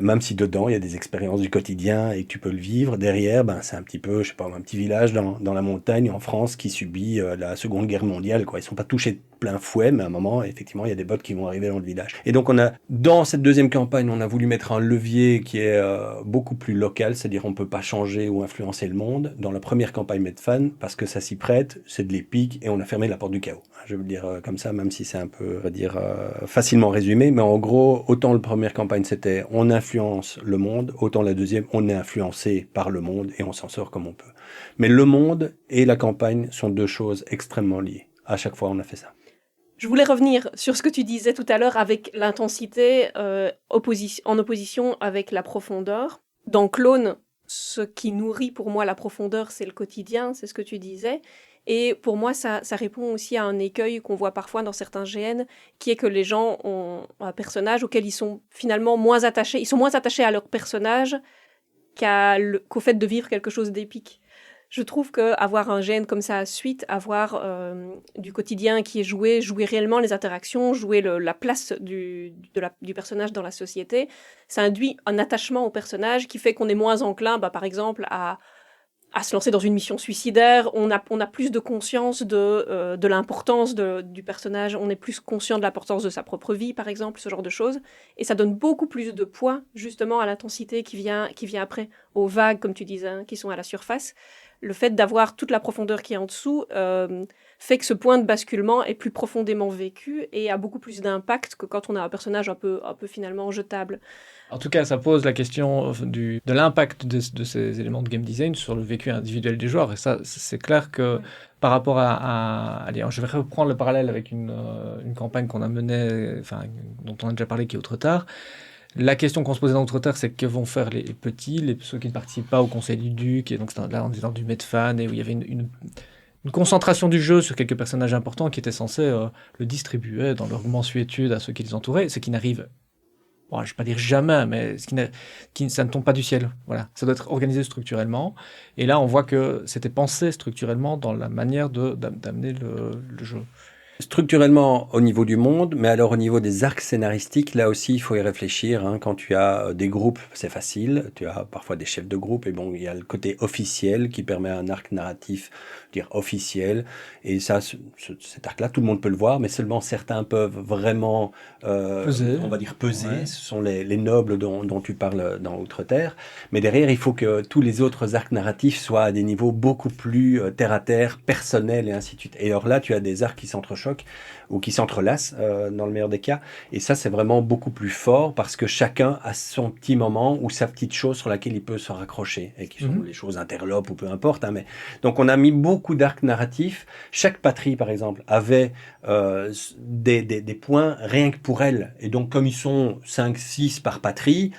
Même si dedans il y a des expériences du quotidien et que tu peux le vivre, derrière c'est un petit peu, je sais pas, un petit village dans la montagne en France qui subit la Seconde Guerre mondiale, quoi. Ils sont pas touchés de plein fouet, mais à un moment effectivement il y a des bots qui vont arriver dans le village. Et donc dans cette 2e campagne, on a voulu mettre un levier qui est beaucoup plus local, c'est-à-dire on peut pas changer ou influencer le monde. Dans la première campagne Medfan, parce que ça s'y prête, c'est de l'épique et on a fermé la porte du chaos. Je veux le dire comme ça, même si c'est un peu, facilement résumé, mais en gros, autant la première campagne c'était on influence le monde, autant la deuxième, on est influencé par le monde et on s'en sort comme on peut. Mais le monde et la campagne sont 2 choses extrêmement liées. À chaque fois, on a fait ça. Je voulais revenir sur ce que tu disais tout à l'heure avec l'intensité en opposition avec la profondeur. Dans Clone, ce qui nourrit pour moi la profondeur, c'est le quotidien, c'est ce que tu disais. Et pour moi, ça répond aussi à un écueil qu'on voit parfois dans certains GN, qui est que les gens ont un personnage auquel ils sont finalement moins attachés. Ils sont moins attachés à leur personnage qu'au fait de vivre quelque chose d'épique. Je trouve qu'avoir un GN comme ça à suite, avoir du quotidien qui est jouer réellement les interactions, jouer la place du personnage dans la société, ça induit un attachement au personnage qui fait qu'on est moins enclin, par exemple, à se lancer dans une mission suicidaire. On a plus de conscience de l'importance du personnage, on est plus conscient de l'importance de sa propre vie, par exemple, ce genre de choses. Et ça donne beaucoup plus de poids, justement, à l'intensité qui vient après, aux vagues, comme tu disais, qui sont à la surface. Le fait d'avoir toute la profondeur qui est en dessous fait que ce point de basculement est plus profondément vécu et a beaucoup plus d'impact que quand on a un personnage un peu finalement jetable. En tout cas, ça pose la question de l'impact de ces éléments de game design sur le vécu individuel des joueurs. Et ça, c'est clair que par rapport allez, je vais reprendre le parallèle avec une campagne qu'on a menée, dont on a déjà parlé, qui est Outretar. La question qu'on se posait dans Outretar, c'est que vont faire les petits, ceux qui ne participent pas au Conseil du Duc. Et donc là, on est dans du Medfan, et où il y avait une concentration du jeu sur quelques personnages importants qui étaient censés le distribuer dans leur mansuétude à ceux qui les entouraient, ce qui n'arrive, je ne vais pas dire jamais, mais ça ne tombe pas du ciel. Voilà. Ça doit être organisé structurellement. Et là, on voit que c'était pensé structurellement dans la manière d'amener le jeu. Structurellement au niveau du monde, mais alors au niveau des arcs scénaristiques, là aussi il faut y réfléchir. Quand tu as des groupes, c'est facile, tu as parfois des chefs de groupe, et bon, il y a le côté officiel qui permet un arc narratif, dire officiel, et ça, cet arc-là, tout le monde peut le voir, mais seulement certains peuvent vraiment, peser. On va dire peser, Ouais. ce sont les nobles dont tu parles dans Outreterre, mais derrière il faut que tous les autres arcs narratifs soient à des niveaux beaucoup plus terre-à-terre, personnels et ainsi de suite. Et alors là, tu as des arcs qui s'entrechoquent ou qui s'entrelacent dans le meilleur des cas, et ça c'est vraiment beaucoup plus fort parce que chacun a son petit moment ou sa petite chose sur laquelle il peut se raccrocher, et qui sont les choses interlopes ou peu importe, mais donc on a mis beaucoup d'arcs narratifs. Chaque patrie par exemple avait des points rien que pour elle, et donc comme ils sont 5-6 par patrie,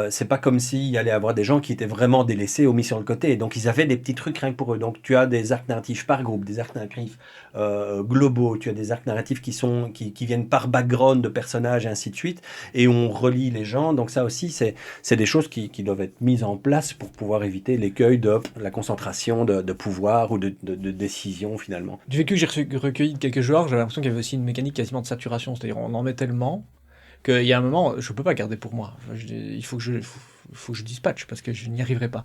c'est pas comme s'il y allait avoir des gens qui étaient vraiment délaissés ou mis sur le côté, et donc ils avaient des petits trucs rien que pour eux. Donc tu as des arcs narratifs par groupe, des arcs narratifs globaux, tu as des arcs narratifs qui viennent par background de personnages et ainsi de suite, et on relie les gens. Donc ça aussi c'est des choses qui doivent être mises en place pour pouvoir éviter l'écueil de la concentration de pouvoir ou de décision finalement. Du vécu que j'ai recueilli de quelques joueurs, j'avais l'impression qu'il y avait aussi une mécanique quasiment de saturation, c'est-à-dire on en met tellement qu'il y a un moment, je peux pas garder pour moi. Il faut que je dispatche parce que je n'y arriverai pas.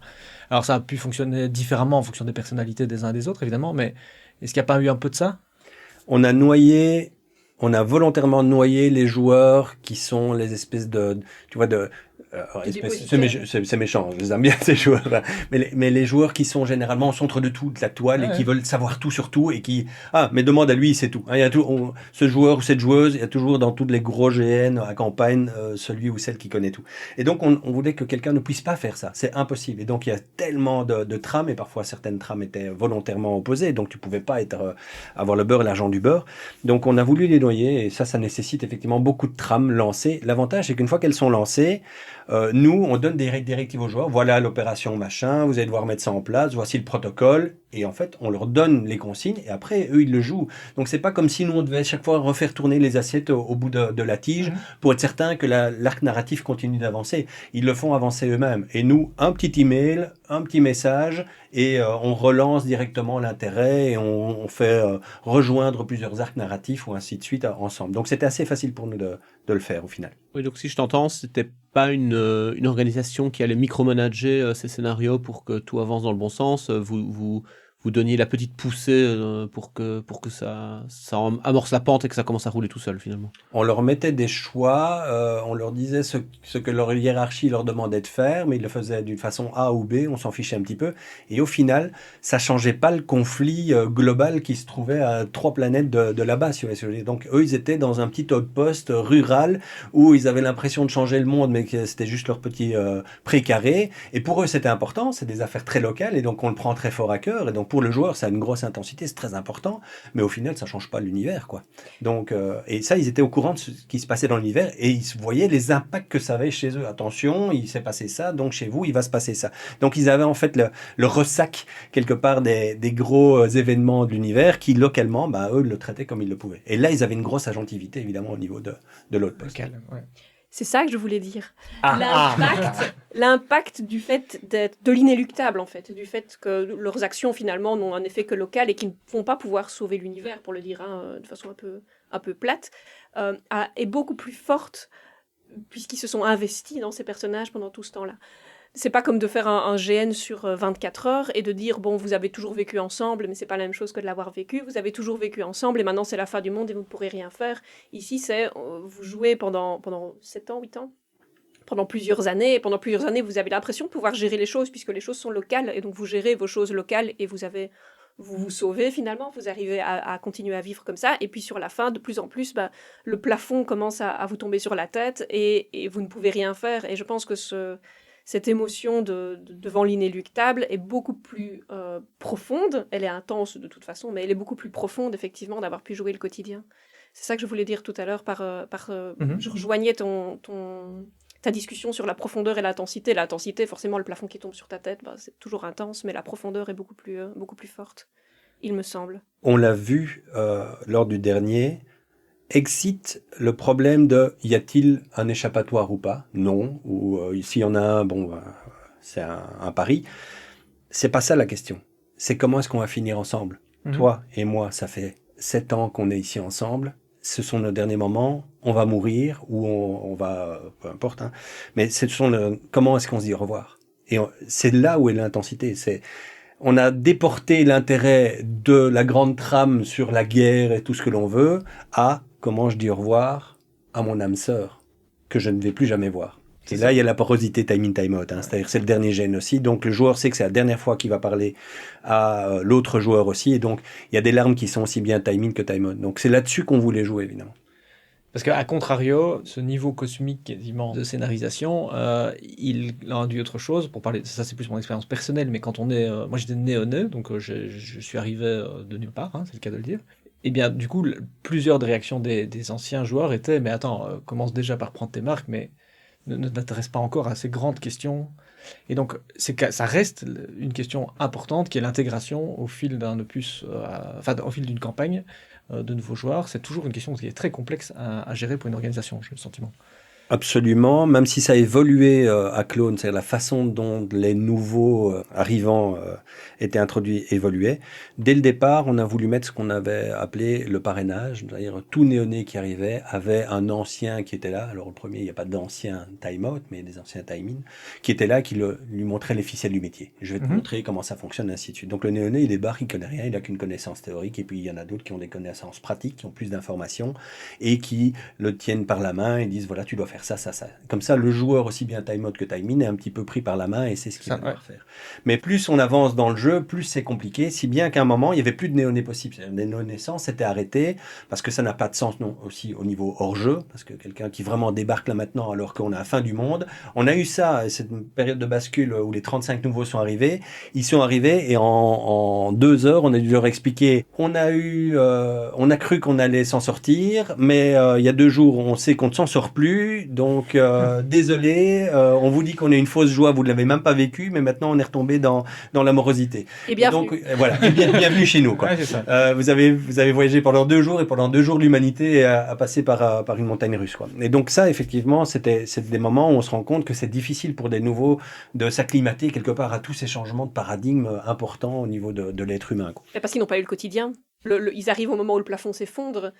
Alors ça a pu fonctionner différemment en fonction des personnalités des uns et des autres évidemment, mais est-ce qu'il n'y a pas eu un peu de ça ? On a volontairement noyé les joueurs qui sont les espèces de c'est méchant, je les aime bien ces joueurs. Mais les joueurs qui sont généralement au centre de tout, de la toile, et qui veulent savoir tout sur tout, et qui mais demande à lui, c'est tout. Il y a ce joueur ou cette joueuse, il y a toujours dans toutes les gros GN à campagne celui ou celle qui connaît tout. Et donc on voulait que quelqu'un ne puisse pas faire ça, c'est impossible. Et donc il y a tellement de trames, et parfois certaines trames étaient volontairement opposées, donc tu pouvais pas avoir le beurre et l'argent du beurre. Donc on a voulu les noyer, et ça nécessite effectivement beaucoup de trames lancées. L'avantage, c'est qu'une fois qu'elles sont lancées, nous, on donne des directives aux joueurs. Voilà l'opération machin, vous allez devoir mettre ça en place, voici le protocole. Et en fait, on leur donne les consignes et après, eux, ils le jouent. Donc, c'est pas comme si nous, on devait chaque fois refaire tourner les assiettes au bout de la tige pour être certain que l'arc narratif continue d'avancer. Ils le font avancer eux-mêmes. Et nous, un petit email, un petit message et on relance directement l'intérêt et on fait rejoindre plusieurs arcs narratifs ou ainsi de suite ensemble. Donc, c'était assez facile pour nous de le faire au final. Oui, donc si je t'entends, c'était pas une organisation qui allait micromanager ces scénarios pour que tout avance dans le bon sens. Vous donniez la petite poussée pour que ça amorce la pente et que ça commence à rouler tout seul finalement. On leur mettait des choix, on leur disait ce que leur hiérarchie leur demandait de faire, mais ils le faisaient d'une façon A ou B, on s'en fichait un petit peu. Et au final, ça changeait pas le conflit global qui se trouvait à 3 planètes de là-bas. Donc eux, ils étaient dans un petit outpost rural où ils avaient l'impression de changer le monde, mais que c'était juste leur petit précaré. Et pour eux, c'était important, c'est des affaires très locales, et donc on le prend très fort à cœur. Et donc pour le joueur, ça a une grosse intensité, c'est très important, mais au final, ça change pas l'univers, quoi. Donc, et ça, ils étaient au courant de ce qui se passait dans l'univers et ils voyaient les impacts que ça avait chez eux. Attention, il s'est passé ça, donc chez vous, il va se passer ça. Donc, ils avaient en fait le ressac quelque part des gros événements de l'univers qui, localement, eux, le traitaient comme ils le pouvaient. Et là, ils avaient une grosse agentivité, évidemment, au niveau de l'autre poste. Ouais. C'est ça que je voulais dire. L'impact du fait de l'inéluctable, en fait, du fait que leurs actions, finalement, n'ont un effet que local et qui ne vont pas pouvoir sauver l'univers, pour le dire de façon un peu plate, est beaucoup plus forte puisqu'ils se sont investis dans ces personnages pendant tout ce temps-là. C'est pas comme de faire un GN sur 24 heures et de dire, bon, vous avez toujours vécu ensemble, mais c'est pas la même chose que de l'avoir vécu. Vous avez toujours vécu ensemble et maintenant c'est la fin du monde et vous ne pourrez rien faire. Ici, c'est, vous jouez pendant 7 ans, 8 ans, pendant plusieurs années. Et pendant plusieurs années, vous avez l'impression de pouvoir gérer les choses puisque les choses sont locales et donc vous gérez vos choses locales et vous vous sauvez finalement, vous arrivez à continuer à vivre comme ça. Et puis sur la fin, de plus en plus, le plafond commence à vous tomber sur la tête et vous ne pouvez rien faire. Et je pense que cette émotion devant l'inéluctable est beaucoup plus profonde. Elle est intense de toute façon, mais elle est beaucoup plus profonde, effectivement, d'avoir pu jouer le quotidien. C'est ça que je voulais dire tout à l'heure je rejoignais ta discussion sur la profondeur et l'intensité. L'intensité, forcément, le plafond qui tombe sur ta tête, c'est toujours intense, mais la profondeur est beaucoup plus forte, il me semble. On l'a vu lors du dernier. Excite le problème de y a-t-il un échappatoire ou pas? Non. Ou s'il y en a un, c'est un pari. C'est pas ça la question. C'est comment est-ce qu'on va finir ensemble? Toi et moi, ça fait 7 ans qu'on est ici ensemble. Ce sont nos derniers moments. On va mourir ou on va... peu importe. Hein. Mais comment est-ce qu'on se dit au revoir? Et c'est là où est l'intensité. On a déporté l'intérêt de la grande trame sur la guerre et tout ce que l'on veut à comment je dis au revoir à mon âme sœur que je ne vais plus jamais voir. Et là, il y a la porosité time in, time out. C'est-à-dire c'est le dernier gène aussi. Donc, le joueur sait que c'est la dernière fois qu'il va parler à l'autre joueur aussi. Et donc, il y a des larmes qui sont aussi bien time in que time out. Donc, c'est là-dessus qu'on voulait jouer, évidemment. Parce qu'à contrario, ce niveau cosmique quasiment de scénarisation, il a induit autre chose. Pour parler, ça c'est plus mon expérience personnelle, mais quand moi j'étais néoneux, donc je suis arrivé de nulle part, c'est le cas de le dire. Et bien du coup, plusieurs des réactions des anciens joueurs étaient, mais attends, commence déjà par prendre tes marques, mais ne t'intéresse pas encore à ces grandes questions. Et donc, ça reste une question importante qui est l'intégration au fil d'un opus, au fil d'une campagne de nouveaux joueurs. C'est toujours une question qui est très complexe à gérer pour une organisation, j'ai le sentiment. Absolument, même si ça a évolué à Clone, c'est-à-dire la façon dont les nouveaux arrivants étaient introduits évoluait. Dès le départ, on a voulu mettre ce qu'on avait appelé le parrainage, c'est-à-dire tout néoné qui arrivait avait un ancien qui était là. Alors le premier, il n'y a pas d'ancien time-out, mais des anciens time-in, qui était là, qui lui montrait les ficelles du métier. Je vais te montrer comment ça fonctionne, ainsi de suite. Donc le néoné, il débarque, il connaît rien, il n'a qu'une connaissance théorique, et puis il y en a d'autres qui ont des connaissances pratiques, qui ont plus d'informations, et qui le tiennent par la main et disent, voilà, tu dois faire faire ça, ça, ça. Comme ça, le joueur, aussi bien time mode que time in, est un petit peu pris par la main et c'est ce qu'il va devoir faire. Mais plus on avance dans le jeu, plus c'est compliqué, si bien qu'à un moment, il n'y avait plus de néonés possible. Les néonaissances étaient arrêtées parce que ça n'a pas de sens non, aussi au niveau hors-jeu, parce que quelqu'un qui vraiment débarque là maintenant alors qu'on a la fin du monde, on a eu ça, cette période de bascule où les 35 nouveaux sont arrivés, ils sont arrivés et en 2 heures, on a dû leur expliquer, on a cru qu'on allait s'en sortir, mais il y a 2 jours, on sait qu'on ne s'en sort plus, donc désolé, on vous dit qu'on est une fausse joie, vous ne l'avez même pas vécu, mais maintenant on est retombé dans la morosité. Et bienvenue. Donc voilà, bienvenue chez nous, quoi. Ouais, c'est ça. Vous avez voyagé pendant 2 jours et pendant 2 jours l'humanité a passé par une montagne russe, quoi. Et donc ça, effectivement, c'est des moments où on se rend compte que c'est difficile pour des nouveaux de s'acclimater quelque part à tous ces changements de paradigme importants au niveau de l'être humain, quoi. Parce qu'ils n'ont pas eu le quotidien. Ils arrivent au moment où le plafond s'effondre.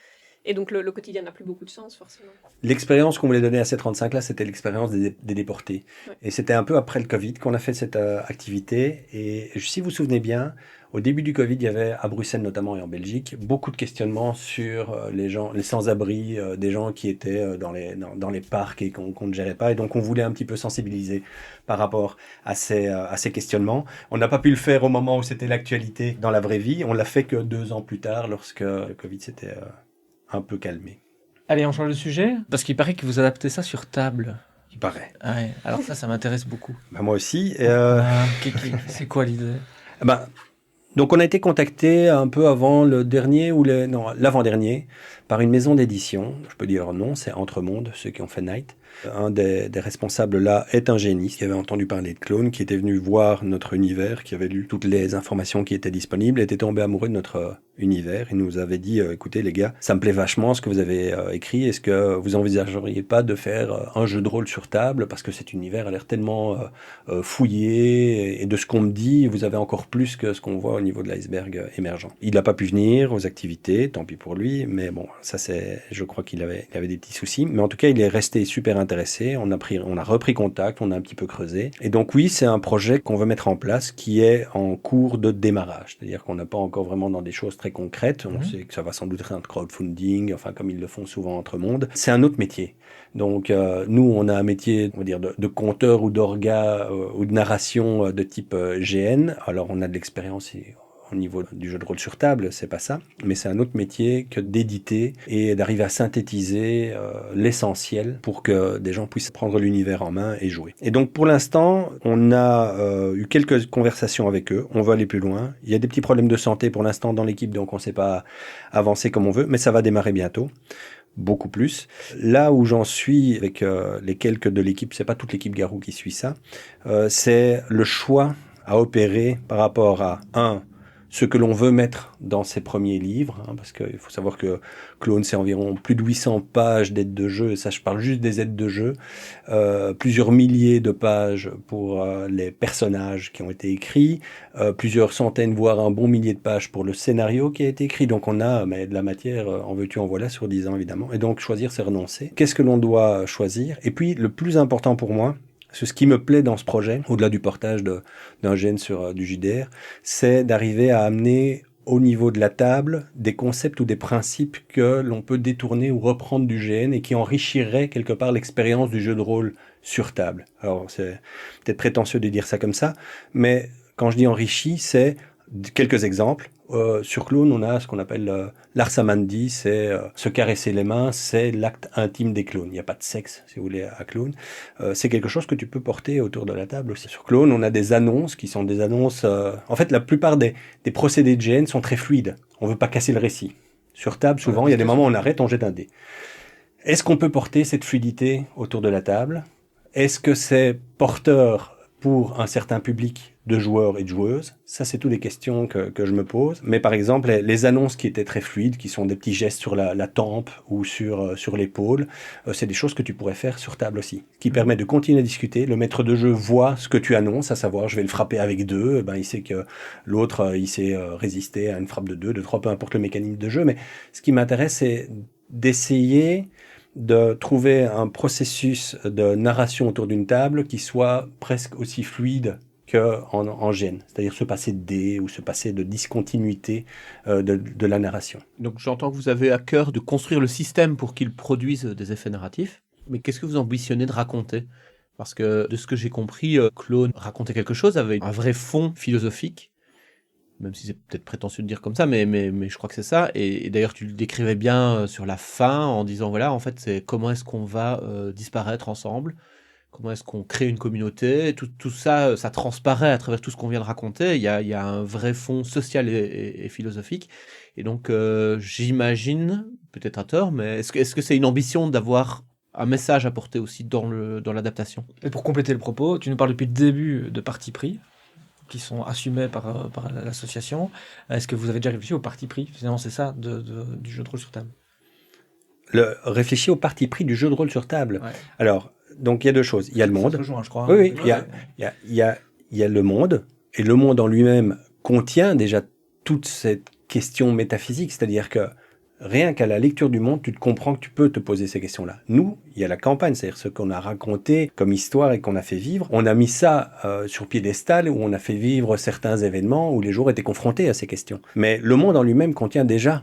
Et donc le quotidien n'a plus beaucoup de sens, forcément. L'expérience qu'on voulait donner à ces 35-là, c'était l'expérience des déportés. Ouais. Et c'était un peu après le Covid qu'on a fait cette activité. Et si vous vous souvenez bien, au début du Covid, il y avait à Bruxelles notamment et en Belgique beaucoup de questionnements sur les gens, les sans-abri, des gens qui étaient dans les parcs et qu'on ne gérait pas. Et donc on voulait un petit peu sensibiliser par rapport à ces questionnements. On n'a pas pu le faire au moment où c'était l'actualité dans la vraie vie. On l'a fait que 2 ans plus tard, lorsque le Covid s'était un peu calmé. Allez, on change de sujet. Parce qu'il paraît que vous adaptez ça sur table. Il paraît. Ah ouais. Alors ça m'intéresse beaucoup. Bah moi aussi. C'est quoi l'idée? Donc on a été contacté un peu avant l'avant-dernier par une maison d'édition. Je peux dire leur nom, c'est Entremonde, ceux qui ont fait Night. Un des responsables là est un géniste qui avait entendu parler de Clone, qui était venu voir notre univers, qui avait lu toutes les informations qui étaient disponibles, était tombé amoureux de notre univers et nous avait dit écoutez les gars, ça me plaît vachement ce que vous avez écrit, est-ce que vous envisageriez pas de faire un jeu de rôle sur table parce que cet univers a l'air tellement fouillé et de ce qu'on me dit, vous avez encore plus que ce qu'on voit au niveau de l'iceberg émergent. Il n'a pas pu venir aux activités, tant pis pour lui, mais bon, ça je crois qu'il avait des petits soucis, mais en tout cas il est resté super intéressé, on a repris contact, on a un petit peu creusé. Et donc oui, c'est un projet qu'on veut mettre en place qui est en cours de démarrage. C'est-à-dire qu'on n'a pas encore vraiment dans des choses très concrètes. On sait que ça va sans doute être un crowdfunding, enfin comme ils le font souvent entre mondes. C'est un autre métier. Donc nous, on a un métier, on va dire, de conteur ou d'orga ou de narration de type GN. Alors on a de l'expérience au niveau du jeu de rôle sur table, c'est pas ça, mais c'est un autre métier que d'éditer et d'arriver à synthétiser l'essentiel pour que des gens puissent prendre l'univers en main et jouer. Et donc pour l'instant, on a eu quelques conversations avec eux, on va aller plus loin. Il y a des petits problèmes de santé pour l'instant dans l'équipe, donc on ne sait pas avancer comme on veut, mais ça va démarrer bientôt. Beaucoup plus. Là où j'en suis avec les quelques de l'équipe, c'est pas toute l'équipe Garou qui suit ça, c'est le choix à opérer par rapport à ce que l'on veut mettre dans ses premiers livres, parce qu'il faut savoir que Clone, c'est environ plus de 800 pages d'aides de jeu, et ça je parle juste des aides de jeu, plusieurs milliers de pages pour les personnages qui ont été écrits, plusieurs centaines, voire un bon millier de pages pour le scénario qui a été écrit, donc on a de la matière, en veux-tu, en voilà, sur 10 ans évidemment, et donc choisir c'est renoncer. Qu'est-ce que l'on doit choisir? Et puis le plus important pour moi, ce qui me plaît dans ce projet, au-delà du portage d'un GN sur du JDR, c'est d'arriver à amener au niveau de la table des concepts ou des principes que l'on peut détourner ou reprendre du GN et qui enrichiraient quelque part l'expérience du jeu de rôle sur table. Alors c'est peut-être prétentieux de dire ça comme ça, mais quand je dis enrichi, c'est quelques exemples. Sur Clone, on a ce qu'on appelle l'arsamandi, c'est se caresser les mains, c'est l'acte intime des clones. Il n'y a pas de sexe, si vous voulez, à Clone. C'est quelque chose que tu peux porter autour de la table aussi. Sur Clone, on a des annonces qui sont des annonces... en fait, la plupart des procédés de GN sont très fluides. On ne veut pas casser le récit. Sur table, souvent, il y a des moments où on arrête, on jette un dé. Est-ce qu'on peut porter cette fluidité autour de la table? Est-ce que c'est porteur pour un certain public de joueurs et de joueuses? Ça, c'est toutes les questions que je me pose. Mais par exemple, les annonces qui étaient très fluides, qui sont des petits gestes sur la tempe ou sur l'épaule, c'est des choses que tu pourrais faire sur table aussi, qui permet de continuer à discuter. Le maître de jeu voit ce que tu annonces, à savoir, je vais le frapper avec 2. Il sait que l'autre, il sait résister à une frappe de 2, de 3, peu importe le mécanisme de jeu. Mais ce qui m'intéresse, c'est d'essayer de trouver un processus de narration autour d'une table qui soit presque aussi fluide qu'en GN, c'est-à-dire se passer de dés ou se passer de discontinuité de la narration. Donc j'entends que vous avez à cœur de construire le système pour qu'il produise des effets narratifs. Mais qu'est-ce que vous ambitionnez de raconter ? Parce que de ce que j'ai compris, Clone racontait quelque chose avec un vrai fond philosophique, même si c'est peut-être prétentieux de dire comme ça, mais je crois que c'est ça. Et d'ailleurs, tu le décrivais bien sur la fin en disant, voilà, en fait, c'est comment est-ce qu'on va disparaître ensemble ? Comment est-ce qu'on crée une communauté ? Tout ça, ça transparaît à travers tout ce qu'on vient de raconter. Il y a un vrai fond social et philosophique. Et donc, j'imagine, peut-être à tort, mais est-ce que c'est une ambition d'avoir un message à porter aussi dans l'adaptation ? Et pour compléter le propos, tu nous parles depuis le début de partis pris qui sont assumés par l'association. Est-ce que vous avez déjà réfléchi au parti pris ? Finalement, c'est ça du jeu de rôle sur table. Réfléchir au parti pris du jeu de rôle sur table. Ouais. Alors, donc il y a deux choses. Il y a le monde. Ça se rejoint, je crois. Oui, il y a le monde. Et le monde en lui-même contient déjà toute cette question métaphysique. C'est-à-dire que rien qu'à la lecture du monde, tu te comprends que tu peux te poser ces questions-là. Nous, il y a la campagne, c'est-à-dire ce qu'on a raconté comme histoire et qu'on a fait vivre. On a mis ça sur piédestal où on a fait vivre certains événements où les joueurs étaient confrontés à ces questions. Mais le monde en lui-même contient déjà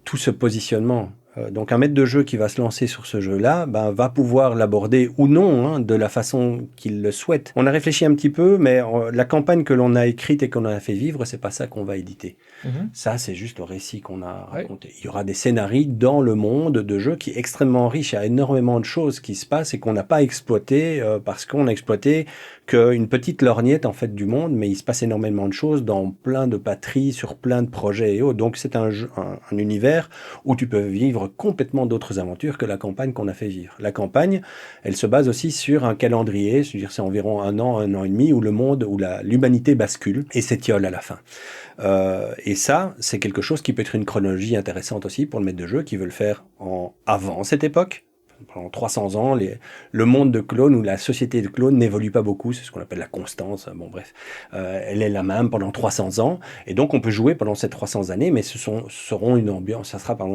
tout ce positionnement. Donc un maître de jeu qui va se lancer sur ce jeu-là va pouvoir l'aborder ou non de la façon qu'il le souhaite. On a réfléchi un petit peu, mais la campagne que l'on a écrite et qu'on a fait vivre, c'est pas ça qu'on va éditer. Ça, c'est juste le récit qu'on a raconté. Il y aura des scénarios dans le monde de jeu qui est extrêmement riche. Il y a énormément de choses qui se passent et qu'on n'a pas exploité parce qu'on a exploité qu'une petite lorgnette en fait du monde, mais il se passe énormément de choses dans plein de patries, sur plein de projets et autres. Donc c'est un univers où tu peux vivre complètement d'autres aventures que la campagne qu'on a fait vivre. La campagne, elle se base aussi sur un calendrier, c'est-à-dire c'est environ un an et demi où le monde, où l'humanité bascule et s'étiole à la fin. Et ça, c'est quelque chose qui peut être une chronologie intéressante aussi pour le maître de jeu qui veut le faire avant cette époque. Pendant 300 ans, le monde de Clone ou la société de Clone n'évolue pas beaucoup, c'est ce qu'on appelle la constance, bon bref, elle est la même pendant 300 ans, et donc on peut jouer pendant ces 300 années, mais ça sera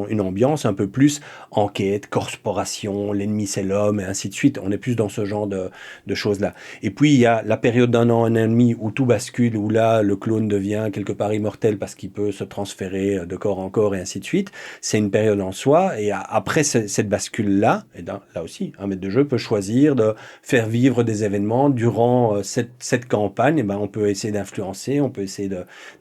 une ambiance un peu plus enquête, corporation, l'ennemi c'est l'homme, et ainsi de suite, on est plus dans ce genre de choses-là. Et puis il y a la période d'un an, un an et demi, où tout bascule, où là, le clone devient quelque part immortel parce qu'il peut se transférer de corps en corps, et ainsi de suite, c'est une période en soi, et après cette bascule-là, et là aussi, un maître de jeu peut choisir de faire vivre des événements durant cette campagne. On peut essayer d'influencer, on peut essayer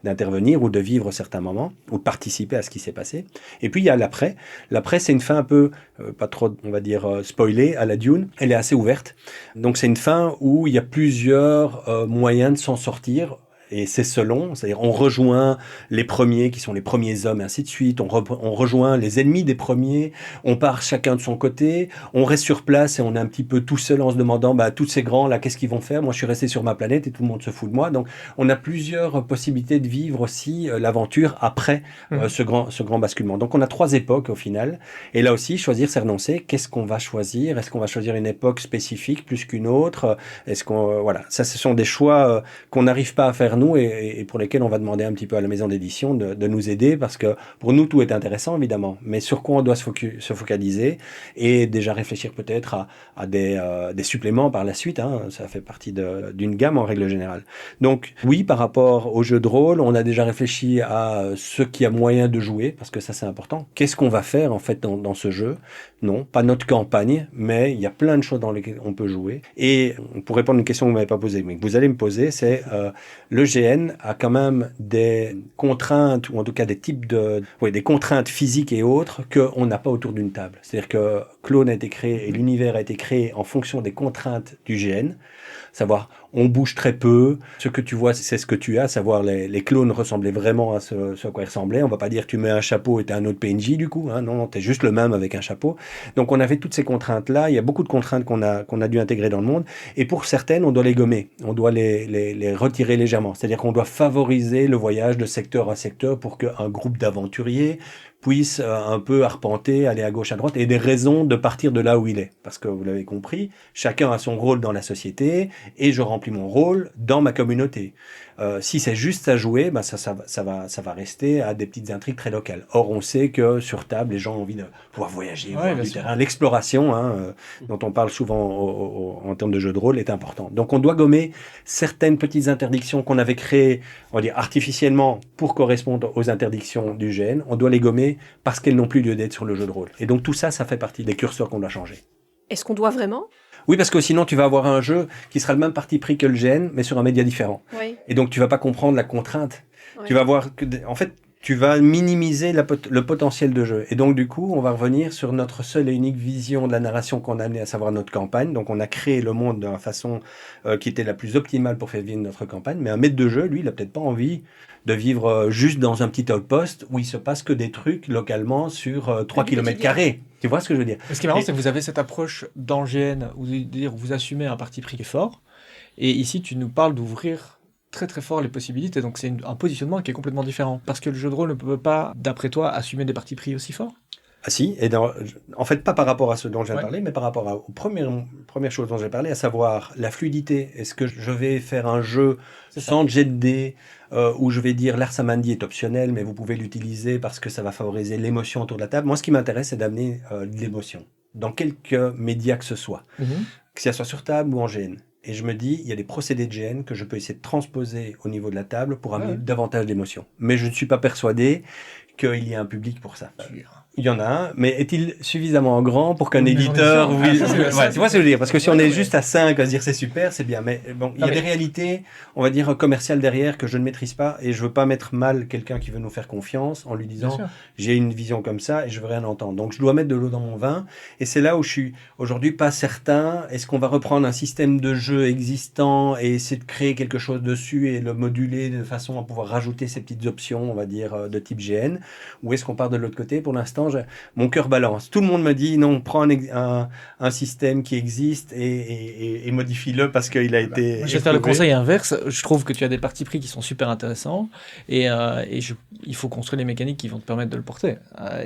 d'intervenir ou de vivre certains moments ou de participer à ce qui s'est passé. Et puis il y a l'après. L'après, c'est une fin un peu, pas trop, on va dire, spoilée à la Dune. Elle est assez ouverte. Donc c'est une fin où il y a plusieurs moyens de s'en sortir. Et c'est selon, c'est-à-dire on rejoint les premiers qui sont les premiers hommes et ainsi de suite, on rejoint les ennemis des premiers, on part chacun de son côté, on reste sur place et on est un petit peu tout seul en se demandant tous ces grands là qu'est-ce qu'ils vont faire, moi je suis resté sur ma planète et tout le monde se fout de moi. Donc on a plusieurs possibilités de vivre aussi l'aventure après ce grand basculement. Donc on a 3 époques au final, et là aussi choisir c'est renoncer. Qu'est-ce qu'on va choisir? Est-ce qu'on va choisir une époque spécifique plus qu'une autre? Est-ce qu'on voilà, ça ce sont des choix qu'on n'arrive pas à faire nous et pour lesquels on va demander un petit peu à la maison d'édition de nous aider, parce que pour nous tout est intéressant évidemment, mais sur quoi on doit se focaliser et déjà réfléchir peut-être à des suppléments par la suite, ça fait partie d'une gamme en règle générale. Donc oui, par rapport au jeu de rôle, on a déjà réfléchi à ce qui a moyen de jouer, parce que ça c'est important. Qu'est-ce qu'on va faire en fait dans ce jeu? Non, pas notre campagne, mais il y a plein de choses dans lesquelles on peut jouer. Et pour répondre à une question que vous m'avez pas posée, mais que vous allez me poser, c'est le GN a quand même des contraintes, ou en tout cas des types des contraintes physiques et autres qu'on n'a pas autour d'une table. C'est-à-dire que Clone a été créé et l'univers a été créé en fonction des contraintes du GN. Savoir, on bouge très peu, ce que tu vois, c'est ce que tu as, savoir les clones ressemblaient vraiment à ce à quoi ils ressemblaient. On va pas dire tu mets un chapeau et t'es un autre PNJ du coup, non, t'es juste le même avec un chapeau. Donc on avait toutes ces contraintes-là, il y a beaucoup de contraintes qu'on a dû intégrer dans le monde, et pour certaines, on doit les gommer, on doit les retirer légèrement. C'est-à-dire qu'on doit favoriser le voyage de secteur à secteur pour qu'un groupe d'aventuriers puisse un peu arpenter, aller à gauche, à droite, et des raisons de partir de là où il est. Parce que vous l'avez compris, chacun a son rôle dans la société, et je remplis mon rôle dans ma communauté. Si c'est juste à jouer, ça va rester à des petites intrigues très locales. Or, on sait que sur table, les gens ont envie de pouvoir voyager, voir du terrain. L'exploration, dont on parle souvent en termes de jeu de rôle, est importante. Donc, on doit gommer certaines petites interdictions qu'on avait créées, on va dire artificiellement, pour correspondre aux interdictions du GN. On doit les gommer parce qu'elles n'ont plus lieu d'être sur le jeu de rôle. Et donc, tout ça, ça fait partie des curseurs qu'on doit changer. Est-ce qu'on doit vraiment? Oui, parce que sinon tu vas avoir un jeu qui sera le même parti pris que le GN, mais sur un média différent. Oui. Et donc tu vas pas comprendre la contrainte. Ouais. Tu vas voir que, en fait, tu vas minimiser le potentiel de jeu. Et donc du coup, on va revenir sur notre seule et unique vision de la narration qu'on a amenée, à savoir notre campagne. Donc on a créé le monde de la façon qui était la plus optimale pour faire vivre notre campagne. Mais un maître de jeu, lui, il a peut-être pas envie de vivre juste dans un petit outpost où il se passe que des trucs localement sur 3 km². Tu vois ce que je veux dire? Ce qui est marrant, c'est que vous avez cette approche dans le GN où vous assumez un parti pris qui est fort. Et ici, tu nous parles d'ouvrir très très fort les possibilités. Donc c'est un positionnement qui est complètement différent. Parce que le jeu de rôle ne peut pas, d'après toi, assumer des partis pris aussi forts? Ah si, et en fait pas par rapport à ce dont je viens de parler, mais par rapport aux premières choses dont j'ai parlé, à savoir la fluidité. Est-ce que je vais faire un jeu sans jet de dés, où je vais dire l'Arsamandi est optionnel, mais vous pouvez l'utiliser parce que ça va favoriser l'émotion autour de la table. Moi, ce qui m'intéresse, c'est d'amener de l'émotion, dans quelque média que ce soit, que ce soit sur table ou en GN. Et je me dis, il y a des procédés de GN que je peux essayer de transposer au niveau de la table pour amener davantage d'émotion. Mais je ne suis pas persuadé qu'il y ait un public pour ça. Il y en a un, mais est-il suffisamment grand pour qu'un éditeur... tu vois ce que je veux dire? Parce que si on est juste à 5 à se dire c'est super, c'est bien. Mais bon, il y a des réalités, on va dire, commerciales derrière que je ne maîtrise pas, et je veux pas mettre mal quelqu'un qui veut nous faire confiance en lui disant j'ai une vision comme ça et je veux rien entendre. Donc je dois mettre de l'eau dans mon vin, et c'est là où je suis aujourd'hui pas certain. Est-ce qu'on va reprendre un système de jeu existant et essayer de créer quelque chose dessus et le moduler de façon à pouvoir rajouter ces petites options, on va dire, de type GN, ou est-ce qu'on part de l'autre côté? Pour l'instant, mon cœur balance. Tout le monde me dit non, prends un système qui existe et modifie-le parce qu'il a été... Moi, je vais faire le conseil inverse. Je trouve que tu as des partis pris qui sont super intéressants et il faut construire les mécaniques qui vont te permettre de le porter.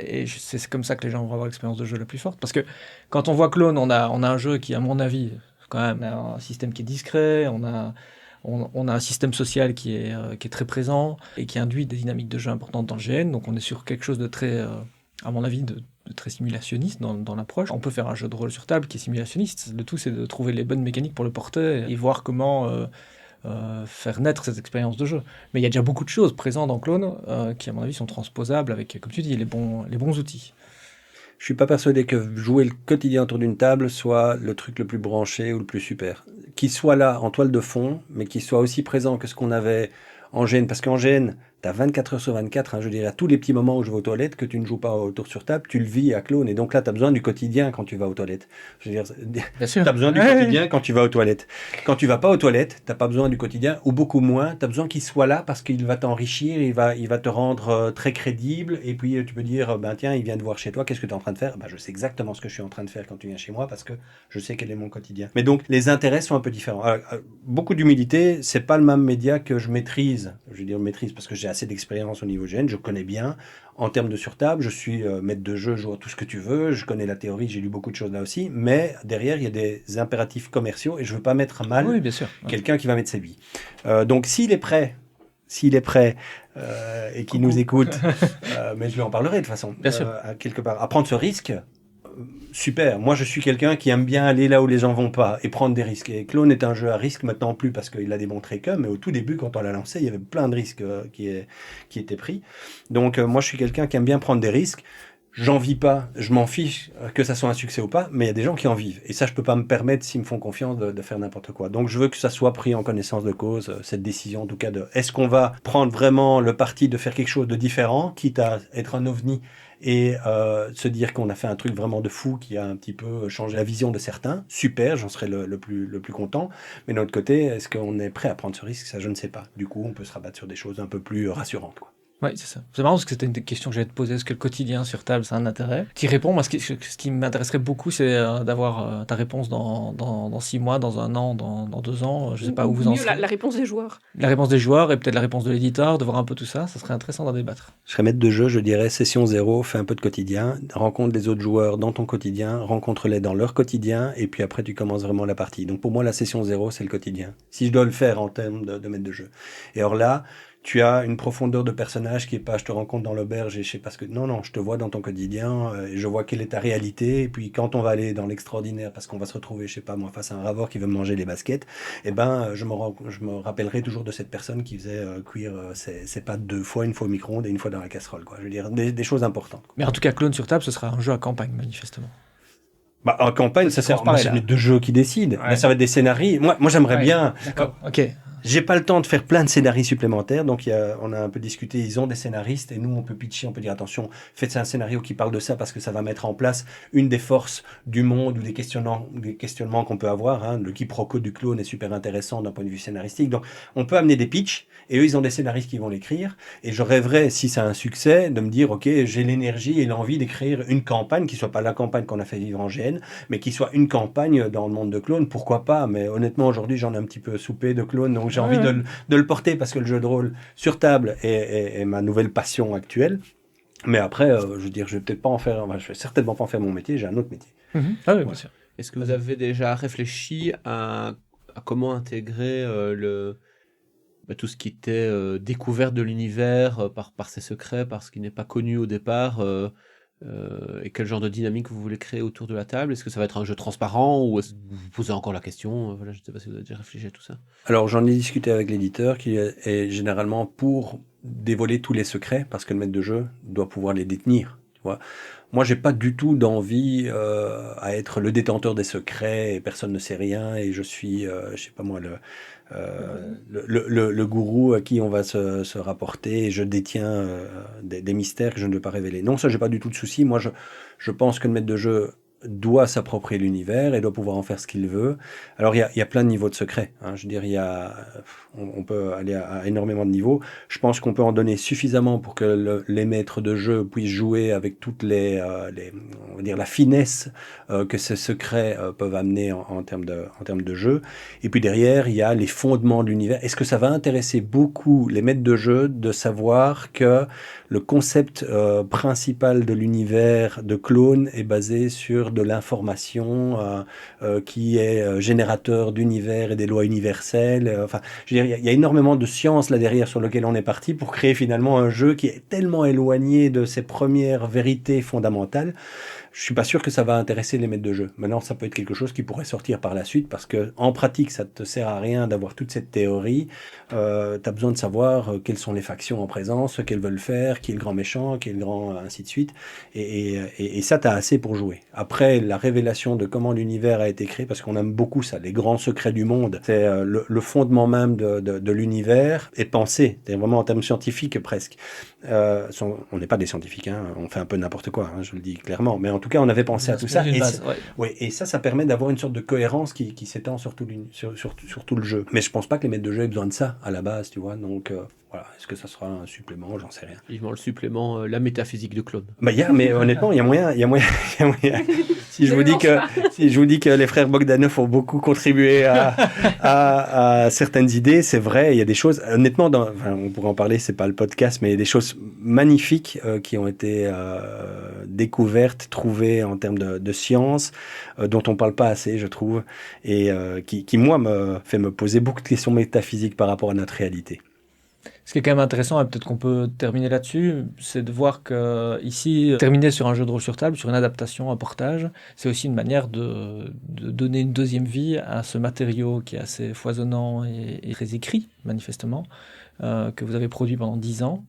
Et c'est comme ça que les gens vont avoir l'expérience de jeu la plus forte. Parce que quand on voit Clone, on a un jeu qui, à mon avis, quand même, a un système qui est discret, on a un système social qui est très présent et qui induit des dynamiques de jeu importantes dans le GN. Donc on est sur quelque chose de très... à mon avis, de très simulationniste dans l'approche. On peut faire un jeu de rôle sur table qui est simulationniste. Le tout, c'est de trouver les bonnes mécaniques pour le porter et voir comment faire naître cette expérience de jeu. Mais il y a déjà beaucoup de choses présentes dans Clone qui, à mon avis, sont transposables avec, comme tu dis, les bons outils. Je suis pas persuadé que jouer le quotidien autour d'une table soit le truc le plus branché ou le plus super. Qu'il soit là en toile de fond, mais qu'il soit aussi présent que ce qu'on avait en GN. Parce qu'en GN, tu as 24 heures sur 24, je dirais, à tous les petits moments où je vais aux toilettes, que tu ne joues pas autour sur table, tu le vis à Clone. Et donc là, tu as besoin du quotidien quand tu vas aux toilettes. Je veux dire, tu as besoin du quotidien quand tu vas aux toilettes. Quand tu vas pas aux toilettes, tu n'as pas besoin du quotidien, ou beaucoup moins. Tu as besoin qu'il soit là parce qu'il va t'enrichir, il va te rendre très crédible. Et puis, tu peux dire, tiens, il vient de voir chez toi, qu'est-ce que tu es en train de faire? Je sais exactement ce que je suis en train de faire quand tu viens chez moi parce que je sais quel est mon quotidien. Mais donc, les intérêts sont un peu différents. Alors, beaucoup d'humilité, c'est pas le même média que je maîtrise. Je veux dire maîtrise parce que j'ai assez d'expérience au niveau GN, je connais bien. En termes de sur-table, je suis maître de jeu, je joue à tout ce que tu veux, je connais la théorie, j'ai lu beaucoup de choses là aussi, mais derrière, il y a des impératifs commerciaux et je veux pas mettre à mal quelqu'un qui va mettre ses billes. Donc, s'il est prêt et qu'il nous écoute, mais je lui en parlerai de toute façon, quelque part, à prendre ce risque, super. Moi, je suis quelqu'un qui aime bien aller là où les gens vont pas et prendre des risques. Et Clone est un jeu à risque, maintenant plus parce qu'il a démontré que, mais au tout début, quand on l'a lancé, il y avait plein de risques qui étaient pris. Donc, moi, je suis quelqu'un qui aime bien prendre des risques. J'en vis pas, je m'en fiche que ça soit un succès ou pas, mais il y a des gens qui en vivent. Et ça, je peux pas me permettre, s'ils me font confiance, de faire n'importe quoi. Donc, je veux que ça soit pris en connaissance de cause, cette décision, en tout cas, est-ce qu'on va prendre vraiment le parti de faire quelque chose de différent, quitte à être un ovni et se dire qu'on a fait un truc vraiment de fou qui a un petit peu changé la vision de certains. Super, j'en serais le plus content. Mais de l'autre côté, est-ce qu'on est prêt à prendre ce risque? Ça, je ne sais pas. Du coup, on peut se rabattre sur des choses un peu plus rassurantes, quoi. Oui, c'est ça. C'est marrant parce que c'était une des questions que j'allais te poser. Est-ce que le quotidien sur table, ça a un intérêt? Tu réponds. Moi, ce qui m'intéresserait beaucoup, c'est d'avoir ta réponse dans 6 mois, dans 1 an, dans 2 ans. Je ne sais pas où vous en serez. La réponse des joueurs. La réponse des joueurs et peut-être la réponse de l'éditeur, de voir un peu tout ça. Ça serait intéressant d'en débattre. Je serais maître de jeu, je dirais session 0, fais un peu de quotidien, rencontre les autres joueurs dans ton quotidien, rencontre-les dans leur quotidien, et puis après, tu commences vraiment la partie. Donc pour moi, la session 0, c'est le quotidien. Si je dois le faire en termes de maître de jeu. Et alors là, tu as une profondeur de personnage qui est pas je te rencontre dans l'auberge et je sais pas ce que... Non, je te vois dans ton quotidien et je vois quelle est ta réalité. Et puis quand on va aller dans l'extraordinaire parce qu'on va se retrouver, je sais pas moi, face à un raveur qui veut me manger les baskets, je me rappellerai toujours de cette personne qui faisait cuire ses pâtes 2 fois, une fois au micro-ondes et une fois dans la casserole, quoi. Je veux dire, des choses importantes, quoi. Mais en tout cas, Clone sur table, ce sera un jeu à campagne, manifestement. Bah, en campagne, ça sert pareil, c'est les deux jeux qui décident. Là, ça va être des scénarios. Moi j'aimerais bien. D'accord, ok. J'ai pas le temps de faire plein de scénarios supplémentaires, donc on a un peu discuté, ils ont des scénaristes, et nous on peut pitcher, on peut dire attention, faites un scénario qui parle de ça parce que ça va mettre en place une des forces du monde ou des questionnements qu'on peut avoir. Hein. Le quiproquo du clone est super intéressant d'un point de vue scénaristique, donc on peut amener des pitchs, et eux ils ont des scénaristes qui vont l'écrire, et je rêverais, si ça a un succès, de me dire ok, j'ai l'énergie et l'envie d'écrire une campagne qui soit pas la campagne qu'on a fait vivre en GN, mais qui soit une campagne dans le monde de clones, pourquoi pas, mais honnêtement aujourd'hui j'en ai un petit peu soupé de clones, donc j'ai envie de le porter parce que le jeu de rôle sur table est ma nouvelle passion actuelle. Mais après, je veux dire, je vais peut-être pas en faire, je vais certainement pas en faire mon métier, j'ai un autre métier. Ah oui, bien sûr. Est-ce que vous avez déjà réfléchi à comment intégrer tout ce qui était découverte de l'univers par ses secrets, par ce qui n'est pas connu au départ et quel genre de dynamique vous voulez créer autour de la table? Est-ce que ça va être un jeu transparent ou est-ce que vous vous posez encore la question? Voilà, je ne sais pas si vous avez déjà réfléchi à tout ça. Alors j'en ai discuté avec l'éditeur qui est généralement pour dévoiler tous les secrets parce que le maître de jeu doit pouvoir les détenir. Tu vois. Moi j'ai pas du tout d'envie à être le détenteur des secrets et personne ne sait rien et je suis, je sais pas moi, le gourou à qui on va se rapporter et je détiens des mystères que je ne veux pas révéler. Non, ça j'ai pas du tout de souci. Moi je pense que le maître de jeu doit s'approprier l'univers et doit pouvoir en faire ce qu'il veut. Alors il y a plein de niveaux de secrets. Hein. Je veux dire, on peut aller à énormément de niveaux. Je pense qu'on peut en donner suffisamment pour que les maîtres de jeu puissent jouer avec toutes on va dire la finesse que ces secrets peuvent amener en termes de jeu. Et puis derrière, il y a les fondements de l'univers. Est-ce que ça va intéresser beaucoup les maîtres de jeu de savoir que le concept principal de l'univers de Clone est basé sur de l'information qui est générateur d'univers et des lois universelles. Enfin, je veux dire, il y a énormément de science là derrière sur lequel on est parti pour créer finalement un jeu qui est tellement éloigné de ses premières vérités fondamentales. Je suis pas sûr que ça va intéresser les maîtres de jeu. Maintenant, ça peut être quelque chose qui pourrait sortir par la suite parce que en pratique, ça te sert à rien d'avoir toute cette théorie. T'as besoin de savoir quelles sont les factions en présence, ce qu'elles veulent faire, qui est le grand méchant, qui est le grand ainsi de suite. Et ça, t'as assez pour jouer. Après, la révélation de comment l'univers a été créé, parce qu'on aime beaucoup ça, les grands secrets du monde, c'est le fondement même de l'univers est pensé. C'est vraiment en termes scientifiques presque. On n'est pas des scientifiques, hein, on fait un peu n'importe quoi, hein, je le dis clairement, mais en tout cas on avait pensé à tout ça et ça permet d'avoir une sorte de cohérence qui s'étend sur tout le jeu, mais je pense pas que les maîtres de jeu aient besoin de ça à la base, tu vois, donc voilà, est-ce que ça sera un supplément, j'en sais rien. Vivement le supplément, la métaphysique de Clone. Mais honnêtement il y a moyen. Si je vous dis que les frères Bogdanov ont beaucoup contribué à certaines idées, c'est vrai, il y a des choses, honnêtement, on pourrait en parler, c'est pas le podcast, mais il y a des choses magnifiques qui ont été découvertes, trouvées en termes de science, dont on parle pas assez, je trouve, et qui moi, me fait me poser beaucoup de questions métaphysiques par rapport à notre réalité. Ce qui est quand même intéressant, et peut-être qu'on peut terminer là-dessus, c'est de voir que ici, terminer sur un jeu de rôle sur table, sur une adaptation, un portage, c'est aussi une manière de donner une deuxième vie à ce matériau qui est assez foisonnant et très écrit, manifestement, que vous avez produit pendant 10 ans,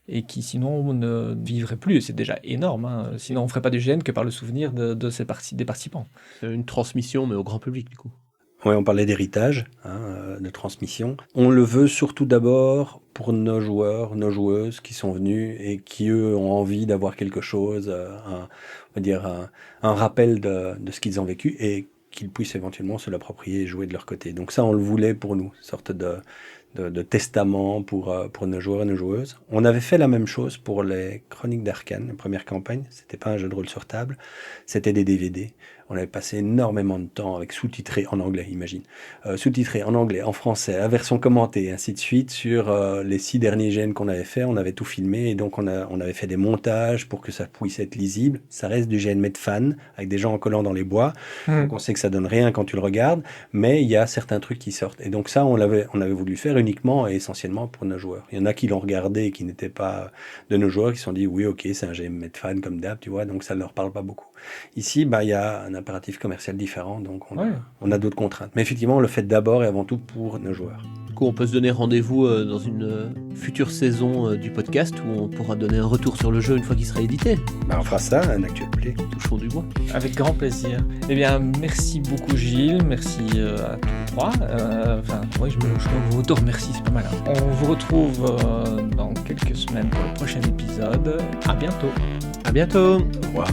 et qui sinon ne vivrait plus. C'est déjà énorme, hein. Sinon on ne ferait pas du GN que par le souvenir des participants. C'est une transmission, mais au grand public, du coup. Oui, on parlait d'héritage, de transmission. On le veut surtout d'abord pour nos joueurs, nos joueuses qui sont venus et qui, eux, ont envie d'avoir quelque chose, on va dire un rappel de ce qu'ils ont vécu et qu'ils puissent éventuellement se l'approprier et jouer de leur côté. Donc ça, on le voulait pour nous, une sorte de testament pour nos joueurs et nos joueuses. On avait fait la même chose pour les Chroniques d'Arcane, la première campagne. C'était pas un jeu de rôle sur table, c'était des DVD. On avait passé énormément de temps avec sous-titré en anglais, imagine. Sous-titré en anglais, en français, la version commentée, ainsi de suite. Sur les 6 derniers GN qu'on avait fait, on avait tout filmé et donc on avait fait des montages pour que ça puisse être lisible. Ça reste du GN made fan, avec des gens en collant dans les bois. Donc on sait que ça donne rien quand tu le regardes, mais il y a certains trucs qui sortent. Et donc ça, on avait voulu faire uniquement et essentiellement pour nos joueurs. Il y en a qui l'ont regardé et qui n'étaient pas de nos joueurs, qui se sont dit oui, ok, c'est un GN made fan comme d'hab, tu vois, donc ça ne leur parle pas beaucoup. Ici, il y a un impératif commercial différent, donc on a d'autres contraintes. Mais effectivement, on le fait d'abord et avant tout pour nos joueurs. Du coup, on peut se donner rendez-vous dans une future saison du podcast où on pourra donner un retour sur le jeu une fois qu'il sera édité. Bah, on fera ça, un actuel play. Touchons du bois. Avec grand plaisir. Eh bien, merci beaucoup Gilles, merci à tous les trois. Je vous auto-remercie, c'est pas mal. Hein. On vous retrouve dans quelques semaines pour le prochain épisode. À bientôt. À bientôt. Au revoir.